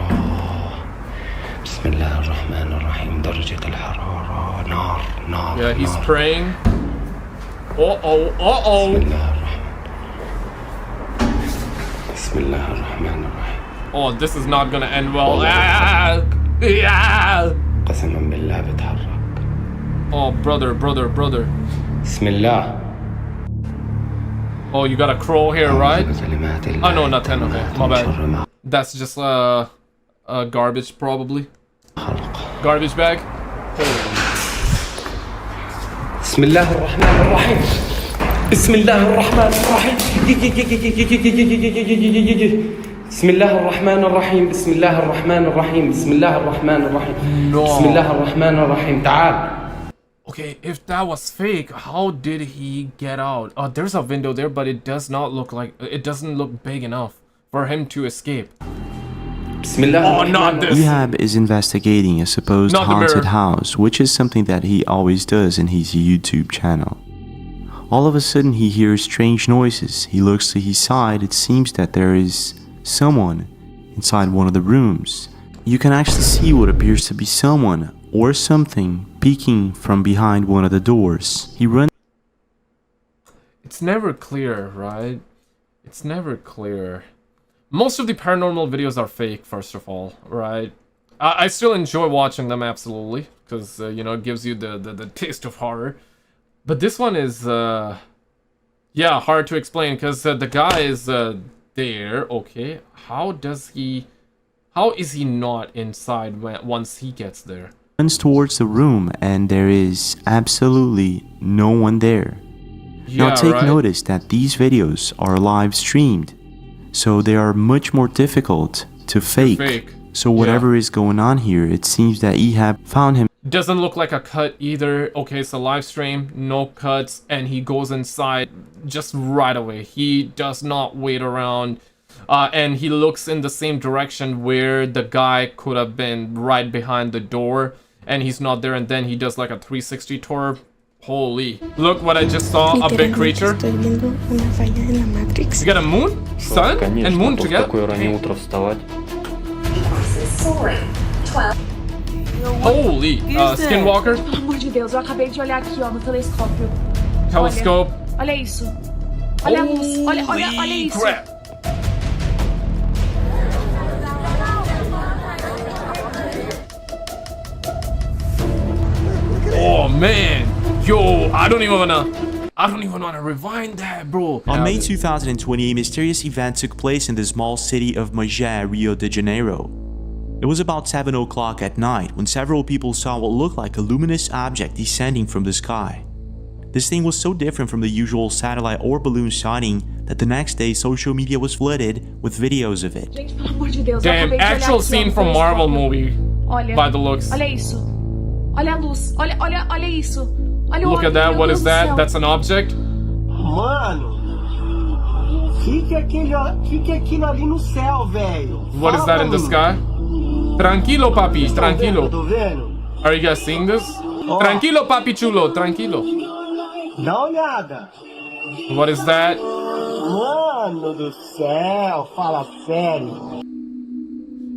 Yeah, he's praying. Uh-oh, uh-oh. Oh, this is not gonna end well. Oh, brother. Oh, you got a crow here, right? Oh, no, nothing. Okay, my bad. That's just garbage, probably. Garbage bag. Okay, if that was fake, how did he get out? Oh, there's a window there, but it does not look like, it doesn't look big enough for him to escape. Oh, not this. Ihab is investigating a supposed haunted house, which is something that he always does in his YouTube channel. All of a sudden, he hears strange noises. He looks to his side. It seems that there is someone inside one of the rooms. You can actually see what appears to be someone or something peeking from behind one of the doors. He runs. It's never clear, right? It's never clear. Most of the paranormal videos are fake, first of all, right? I still enjoy watching them, absolutely, because, you know, it gives you the taste of horror. But this one is, yeah, hard to explain, because the guy is there, okay. How is he not inside once he gets there? Runs towards the room, and there is absolutely no one there. Yeah, now take notice that these videos are live streamed, so they are much more difficult to fake. So whatever is going on here, it seems that Ihab found him. Doesn't look like a cut either. Okay, it's a live stream, no cuts, and he goes inside just right away. He does not wait around, and he looks in the same direction where the guy could have been, right behind the door, and he's not there, and then he does like a 360 tour. Holy, look what I just saw, a big creature. You got a moon, sun, and moon together. Holy, Skinwalker. Pelo amor de Deus, eu acabei de olhar aqui, ó, no telescópio. Telescope. Olha isso. Olha a luz. Olha isso. Crap. Oh man, yo, I don't even wanna rewind that, bro. On May 2020, a mysterious event took place in the small city of Magé, Rio de Janeiro. It was about 7 o'clock at night when several people saw what looked like a luminous object descending from the sky. This thing was so different from the usual satellite or balloon sighting that the next day social media was flooded with videos of it. Damn, actual scene from Marvel movie by the looks. Olha isso. Olha a luz. Olha isso. Olha o Look at that, what is that? That's an object? Mano, que é aquilo ali no céu, velho? What is that in the sky? Tranquilo, papi, tranquilo. Are you guys seeing this? Tranquilo, papi chulo, tranquilo. Dá uma olhada. What is that? Mano do céu, fala sério.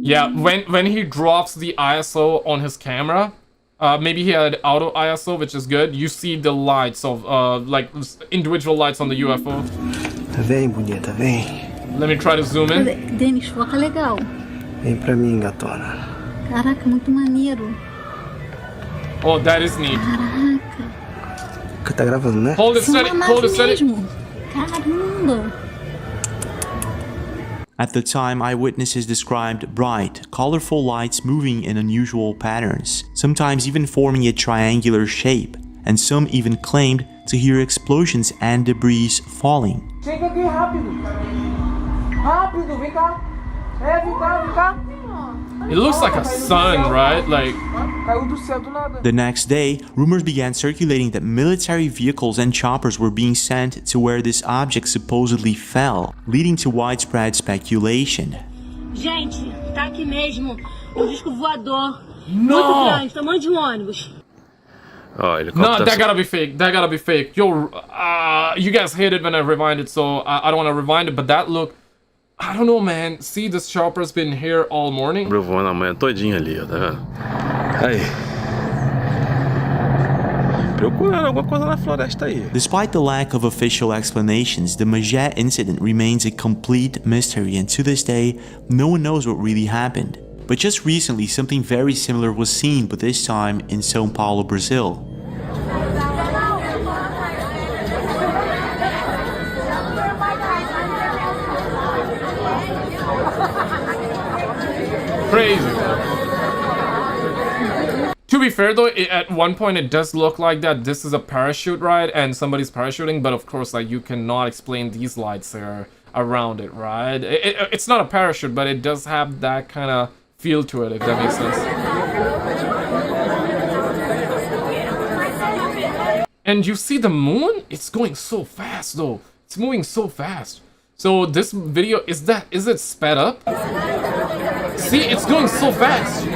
Yeah, when he drops the ISO on his camera, maybe he had auto ISO, which is good. You see the lights of like individual lights on the UFO. Vem, bonita, vem. Let me try to zoom in. Denis, foca legal. Vem pra mim, gatona. Caraca, muito maneiro. Oh, that is neat. Tá gravando, né? Hold it steady, hold it steady. Caramba. At the time, eyewitnesses described bright, colorful lights moving in unusual patterns, sometimes even forming a triangular shape, and some even claimed to hear explosions and debris falling. Chega aqui rápido. Rápido, vem cá. Vem cá. It looks like a sun, right? Like. The next day, rumors began circulating that military vehicles and choppers were being sent to where this object supposedly fell, leading to widespread speculation. Gente, tá aqui mesmo. Disco voador. No! Muito grande, tamanho de ônibus. No, that gotta be fake. That gotta be fake. Yo, you guys hate it when I rewind it, so I don't want to rewind it, but that look. I don't know, man. See, this chopper's been here all morning. Voando amanhã todinha ali, ó, tá vendo? Aí. Procurando alguma coisa na floresta aí. Despite the lack of official explanations, the Majet incident remains a complete mystery, and to this day, no one knows what really happened. But just recently, something very similar was seen, but this time in São Paulo, Brazil. Crazy. To be fair though, at one point it does look like that this is a parachute ride and somebody's parachuting, but of course like you cannot explain these lights there around it, right? It's not a parachute, but it does have that kind of feel to it, if that makes sense. And you see the moon? It's going so fast though. It's moving so fast. So this video, is it sped up? See, it's going so fast.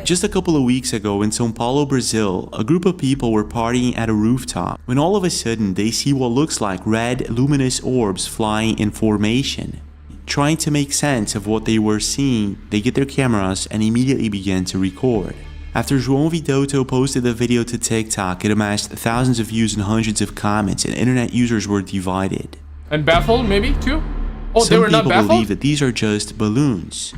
Just a couple of weeks ago in São Paulo, Brazil, a group of people were partying at a rooftop when all of a sudden they see what looks like red luminous orbs flying in formation. Trying to make sense of what they were seeing, they get their cameras and immediately began to record. After João Vidoto posted the video to TikTok, it amassed thousands of views and hundreds of comments, and internet users were divided. And baffled, maybe, too? Oh, Some they were not people baffled? believe that these are just balloons.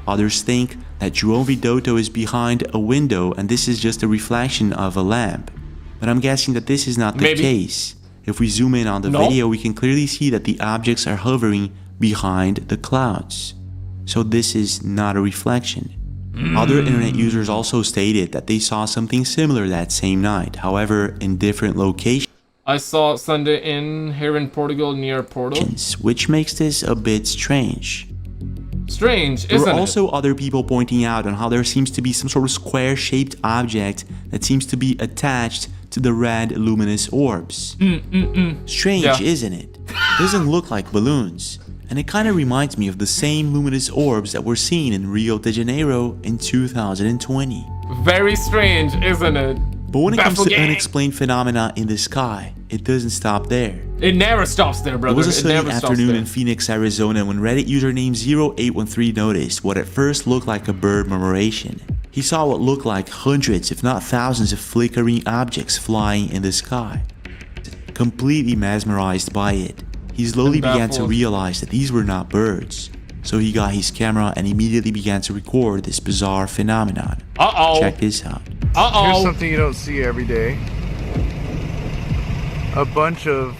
Others think that João Vidoto is behind a window and this is just a reflection of a lamp. But I'm guessing that this is not the case. If we zoom in on the video, we can clearly see that the objects are hovering behind the clouds. So this is not a reflection. Other internet users also stated that they saw something similar that same night, however in different locations. I saw Sunday here in Portugal near Porto. Which makes this a bit strange. Strange, There isn't were it? also other people pointing out on how there seems to be some sort of square-shaped object that seems to be attached to the red luminous orbs. Strange, Yeah. isn't it? Doesn't look like balloons. And it kind of reminds me of the same luminous orbs that were seen in Rio de Janeiro in 2020. Very strange, isn't it? But when it comes to Baffle gang. unexplained phenomena in the sky, it doesn't stop there. It never stops there, brother. It was a It sunny never stops afternoon there. in Phoenix, Arizona when Reddit username 0813 noticed what at first looked like a bird murmuration. He saw what looked like hundreds if not thousands of flickering objects flying in the sky. Completely mesmerized by it, he slowly began to baffled. realize that these were not birds. So he got his camera and immediately began to record this bizarre phenomenon. Uh-oh. Check this out. Here's something you don't see every day. A bunch of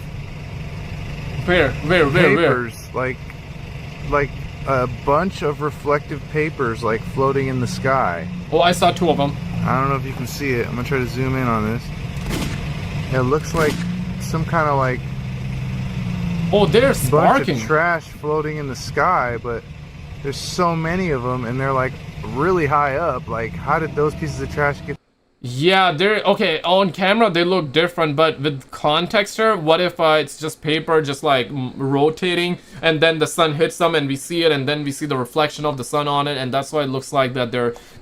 Where? papers, like a bunch of reflective papers, like floating in the sky. Oh, I saw two of them. I don't know if you can see it. I'm gonna try to zoom in on this. It looks like some kind of like oh, they're bunch sparking. of trash floating in the sky, but there's so many of them and they're like really high up. Like, how did those pieces of trash get? Yeah, they're okay on camera. They look different, but with context here, what if it's just paper, just like rotating, and then the sun hits them, and we see it, and then we see the reflection of the sun on it, and that's why it looks like that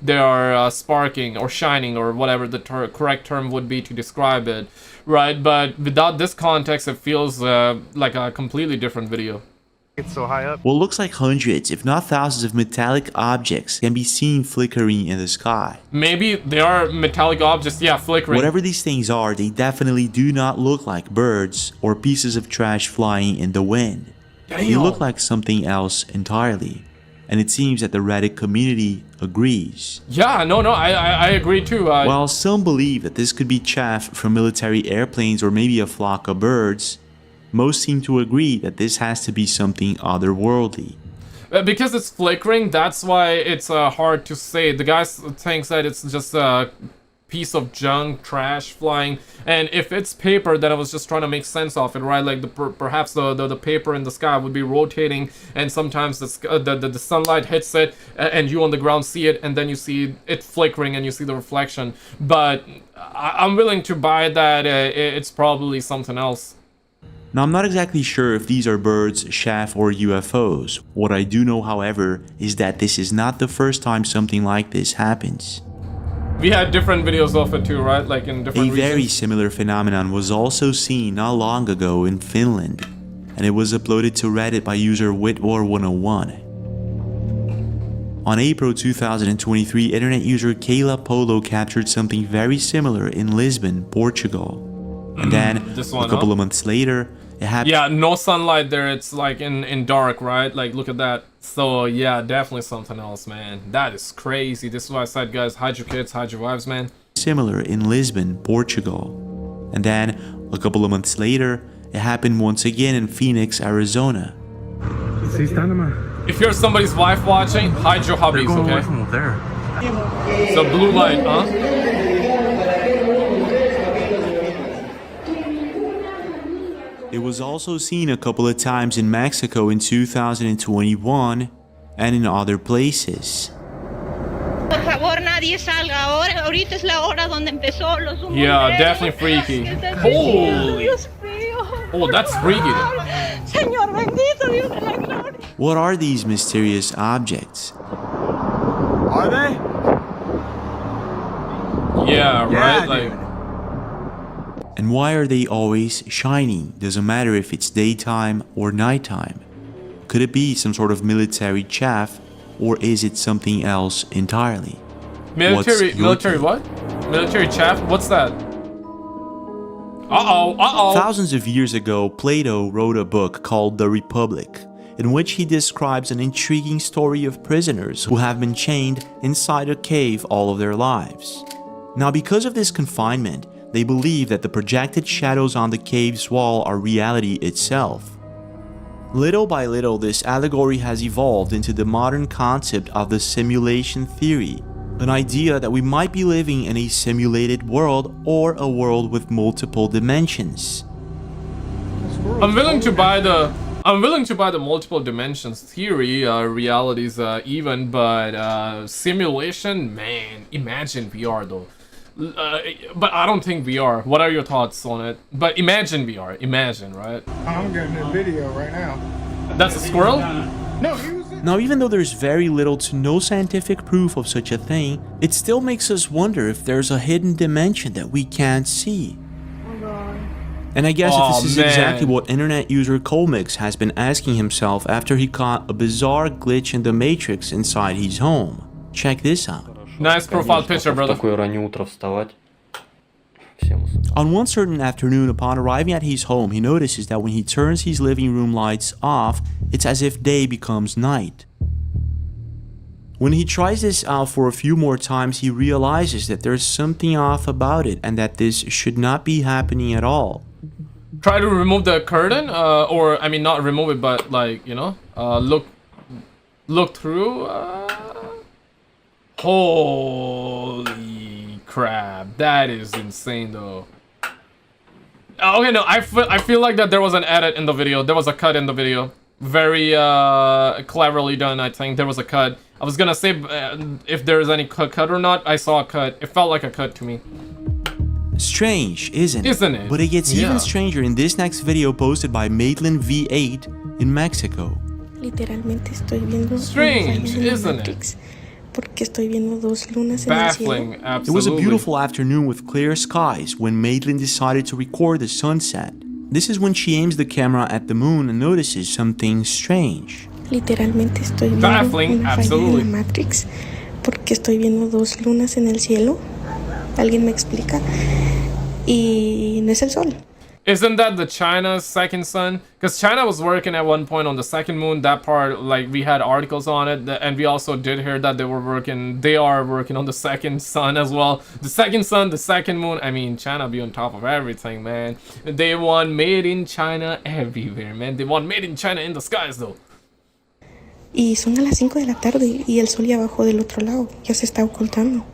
they are sparking or shining or whatever the correct term would be to describe it, right? But without this context, it feels like a completely different video. It's so high up. What looks like hundreds, if not thousands of metallic objects can be seen flickering in the sky. Maybe they are metallic objects, yeah, flickering. Whatever these things are, they definitely do not look like birds or pieces of trash flying in the wind. They look like something else entirely. And it seems that the Reddit community agrees. Yeah, no, I agree too. While some believe that this could be chaff from military airplanes or maybe a flock of birds, most seem to agree that this has to be something otherworldly. Because it's flickering, that's why it's hard to say. The guy thinks that it's just a piece of junk, trash flying, and if it's paper, then I was just trying to make sense of it, right? Like perhaps the paper in the sky would be rotating, and sometimes the sunlight hits it, and you on the ground see it, and then you see it flickering, and you see the reflection. But I'm willing to buy that it's probably something else. Now, I'm not exactly sure if these are birds, chaff, or UFOs. What I do know, however, is that this is not the first time something like this happens. We had different videos of it too, right? Like in different regions. A very similar phenomenon was also seen not long ago in Finland, and it was uploaded to Reddit by user Whitwar101. On April 2023, internet user Kayla Polo captured something very similar in Lisbon, Portugal. And then, a couple of months later, it happened. Yeah, no sunlight there, it's like in dark, right? Like, look at that. So, yeah, definitely something else, man. That is crazy. This is why I said, guys, hide your kids, hide your wives, man. Similar in Lisbon, Portugal. And then, a couple of months later, it happened once again in Phoenix, Arizona. If you're somebody's wife watching, hide your hubbies, okay? From there. It's a blue light, huh? It was also seen a couple of times in Mexico in 2021 and in other places. Yeah, definitely freaky. Holy! Oh, that's freaky. What are these mysterious objects? Are they? Yeah, right? Like. And why are they always shining? Doesn't matter if it's daytime or nighttime. Could it be some sort of military chaff, or is it something else entirely? Military what? Military chaff? What's that? Uh-oh. Thousands of years ago, Plato wrote a book called The Republic, in which he describes an intriguing story of prisoners who have been chained inside a cave all of their lives. Now, because of this confinement, they believe that the projected shadows on the cave's wall are reality itself. Little by little, this allegory has evolved into the modern concept of the simulation theory, an idea that we might be living in a simulated world or a world with multiple dimensions. I'm willing to buy the multiple dimensions theory, realities even, but simulation, man, imagine VR though. But I don't think VR. What are your thoughts on it? But imagine VR. Imagine, right? I'm getting a video right now. That's a squirrel? No, Now, even though there's very little to no scientific proof of such a thing, it still makes us wonder if there's a hidden dimension that we can't see. And I guess this is exactly what internet user Colmix has been asking himself after he caught a bizarre glitch in the Matrix inside his home. Check this out. Nice profile picture, brother. On one certain afternoon, upon arriving at his home, he notices that when he turns his living room lights off, it's as if day becomes night. When he tries this out for a few more times, he realizes that there's something off about it and that this should not be happening at all. Try to remove the curtain, or I mean not remove it, but like, you know, look through. Holy crap, that is insane though. Okay, no, I feel like that there was an edit in the video. There was a cut in the video. Very cleverly done, I think. There was a cut. I was gonna say if there is any cut or not. I saw a cut. It felt like a cut to me. Strange, isn't it? Isn't it? But it gets even stranger in this next video posted by Maitland V8 in Mexico. Literalmente estoy viendo Strange, isn't it? Porque estoy viendo dos lunas en el cielo. Baffling, absolutely. It was a beautiful afternoon with clear skies when Maitland decided to record the sunset. This is when she aims the camera at the moon and notices something strange. Literalmente estoy viendo Baffling, una falla absolutely. en la Matrix porque estoy viendo dos lunas en el cielo. ¿Alguien me explica? Y no es el sol. Isn't that the China's second sun? Because China was working at one point on the second moon. That part, like, we had articles on it, and we also did hear that they are working on the second sun as well. The second sun, the second moon. I mean, China be on top of everything, man. They want made in China everywhere, man. They want made in China in the skies, though. Y son a las 5 de la tarde y el sol ya bajó del otro lado. Ya se está ocultando.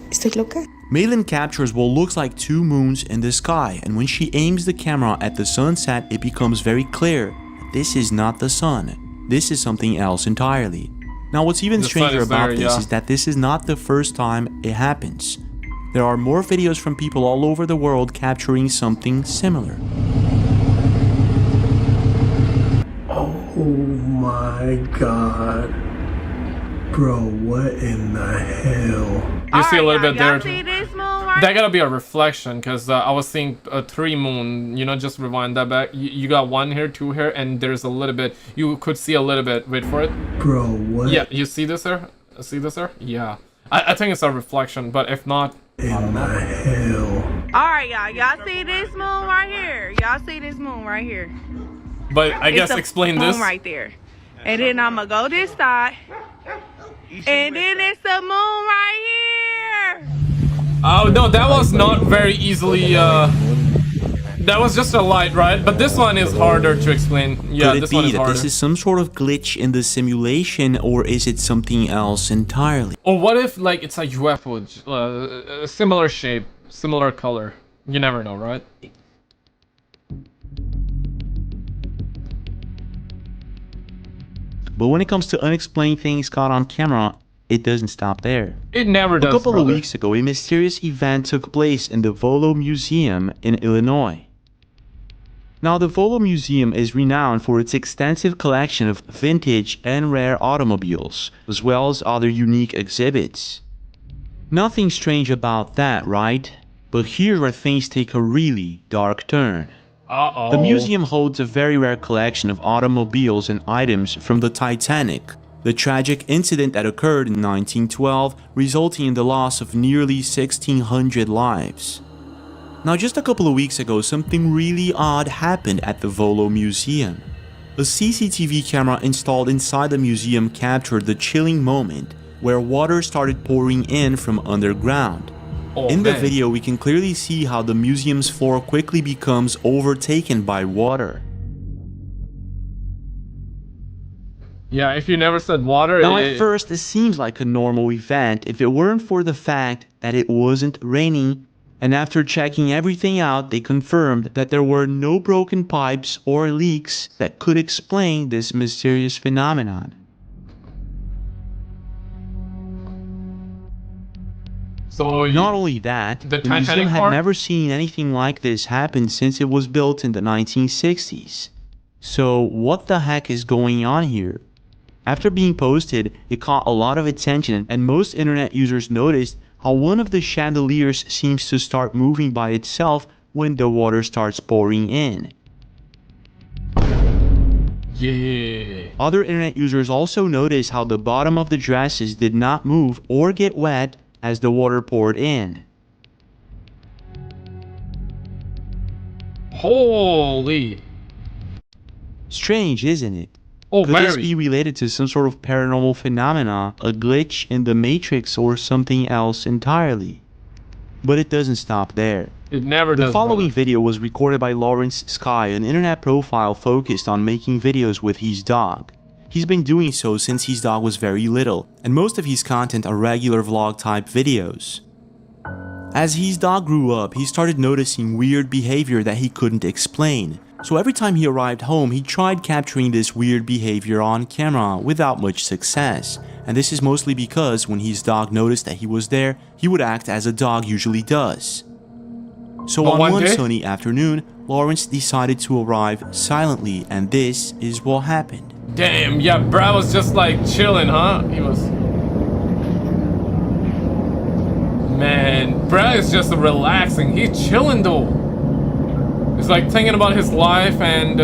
Estoy loca. Maitland captures what looks like two moons in the sky, and when she aims the camera at the sunset, it becomes very clear that this is not the sun. This is something else entirely. Now, what's even stranger about this is that this is not the first time it happens. There are more videos from people all over the world capturing something similar. Oh my god. Bro, what in the hell? You see a little bit there. That gotta be a reflection, because I was seeing a 3 moon. You know, just rewind that back. You got 1 here, 2 here, and there's a little bit. You could see a little bit. Wait for it. Bro, what? Yeah, you see this there? See this there? Yeah. I think it's a reflection, but if not, in the hell? Alright, y'all see this moon right here? Y'all see this moon right here? But I guess explain this. Right there. And then I'm gonna go this side. And then it's the moon right here. Oh no, that was not very easily. That was just a light, right? But this one is harder to explain. Yeah, Could it this be one is that harder. this is some sort of glitch in the simulation, or is it something else entirely? Or what if, like, it's a UFO, similar shape, similar color? You never know, right? But when it comes to unexplained things caught on camera, it doesn't stop there. It never does. A couple of weeks ago, a mysterious event took place in the Volo Museum in Illinois. Now, the Volo Museum is renowned for its extensive collection of vintage and rare automobiles, as well as other unique exhibits. Nothing strange about that, right? But here where things take a really dark turn. Uh-oh. The museum holds a very rare collection of automobiles and items from the Titanic, the tragic incident that occurred in 1912, resulting in the loss of nearly 1,600 lives. Now, just a couple of weeks ago, something really odd happened at the Volo Museum. A CCTV camera installed inside the museum captured the chilling moment where water started pouring in from underground. In the video, we can clearly see how the museum's floor quickly becomes overtaken by water. Yeah, if you never said water... Now, at first, this seems like a normal event if it weren't for the fact that it wasn't raining, and after checking everything out, they confirmed that there were no broken pipes or leaks that could explain this mysterious phenomenon. So not only that, the museum had never seen anything like this happen since it was built in the 1960s. So what the heck is going on here? After being posted, it caught a lot of attention, and most internet users noticed how one of the chandeliers seems to start moving by itself when the water starts pouring in. Yeah. Other internet users also noticed how the bottom of the dresses did not move or get wet as the water poured in. Holy. Strange, isn't it? Oh, Could this be related to some sort of paranormal phenomena, a glitch in the Matrix, or something else entirely? But it doesn't stop there. It never does. The following video was recorded by Lawrence Sky, an internet profile focused on making videos with his dog. He's been doing so since his dog was very little, and most of his content are regular vlog type videos. As his dog grew up, he started noticing weird behavior that he couldn't explain. So every time he arrived home, he tried capturing this weird behavior on camera without much success. And this is mostly because when his dog noticed that he was there, he would act as a dog usually does. So on one sunny afternoon, Lawrence decided to arrive silently, and this is what happened. Damn, yeah, Brad was just like chilling, huh? He was... Man, Brad is just relaxing. He's chilling though. He's like thinking about his life, and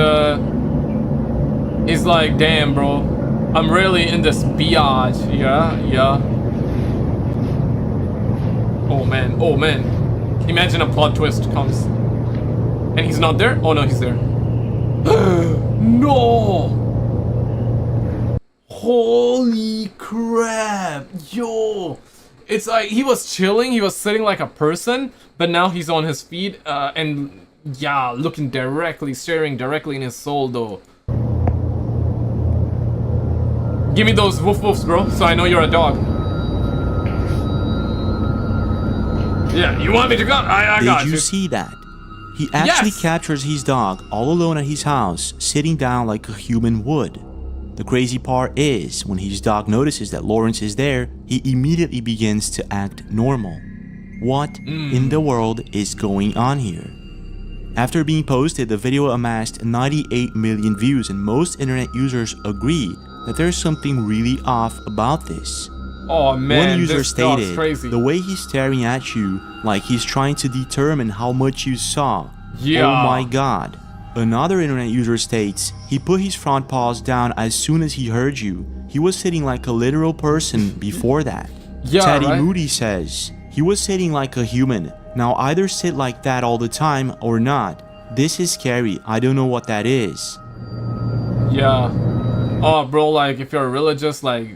he's like, damn, bro, I'm really in this biatch. Yeah. Oh man. Imagine a plot twist comes. And he's not there? Oh no, he's there. No! Holy crap! Yo! It's like he was chilling, he was sitting like a person, but now he's on his feet, and yeah, looking directly, staring directly in his soul though. Give me those woof woofs, bro, so I know you're a dog. Yeah, you want me to go? I got you. Did you see that? He actually captures his dog all alone at his house, sitting down like a human would. The crazy part is, when his dog notices that Lawrence is there, he immediately begins to act normal. What in the world is going on here? After being posted, the video amassed 98 million views, and most internet users agree that there's something really off about this. Oh man, one user this dog's stated, crazy. the way he's staring at you, like he's trying to determine how much you saw. Yeah. Oh my god. Another internet user states, he put his front paws down as soon as he heard you. He was sitting like a literal person before that. Yeah, Teddy right? Moody says, he was sitting like a human. Now either sit like that all the time or not. This is scary. I don't know what that is. Yeah. Oh bro, like if you're religious, like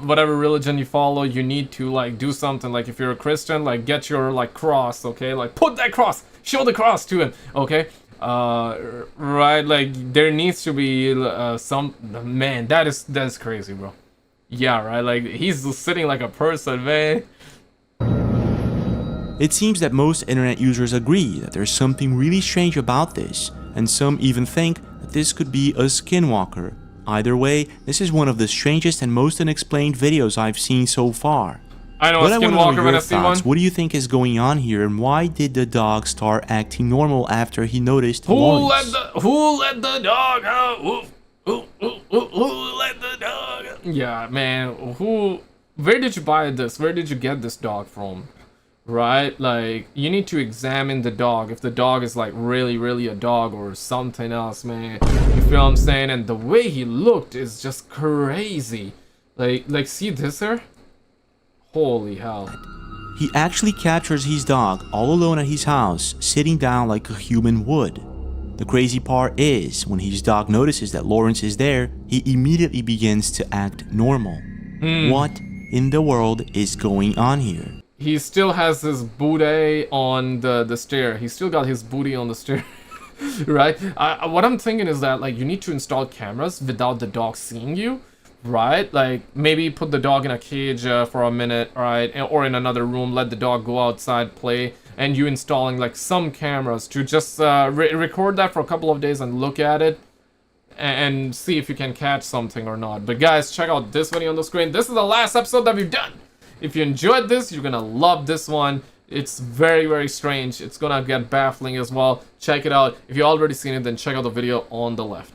whatever religion you follow, you need to like do something. Like if you're a Christian, like get your like cross, okay? Like put that cross, show the cross to him, okay? Right, like there needs to be some, man, that's crazy, bro. Yeah, right, like he's sitting like a person, man. It seems that most internet users agree that there's something really strange about this, and some even think that this could be a skinwalker. Either way, this is one of the strangest and most unexplained videos I've seen so far. I know but a skinwalker when I see one. What do you think is going on here, and why did the dog start acting normal after he noticed Who Lawrence? let the dog out? Who let the dog out? Yeah, man, where did you buy this? Where did you get this dog from? Right, like you need to examine the dog if the dog is like really a dog or something else, man. You feel what I'm saying? And the way he looked is just crazy. Like see this here? Holy hell. He actually captures his dog all alone at his house, sitting down like a human would. The crazy part is, when his dog notices that Lawrence is there, he immediately begins to act normal. What in the world is going on here? He still has his booty on the stair. He still got his booty on the stair. Right? What I'm thinking is that like you need to install cameras without the dog seeing you. Right, like maybe put the dog in a cage for a minute, right, or in another room, let the dog go outside, play, and you installing like some cameras to just record that for a couple of days and look at it and see if you can catch something or not. But guys, check out this video on the screen. This is the last episode that we've done. If you enjoyed this, you're gonna love this one. It's very strange. It's gonna get baffling as well. Check it out. If you already seen it, then check out the video on the left.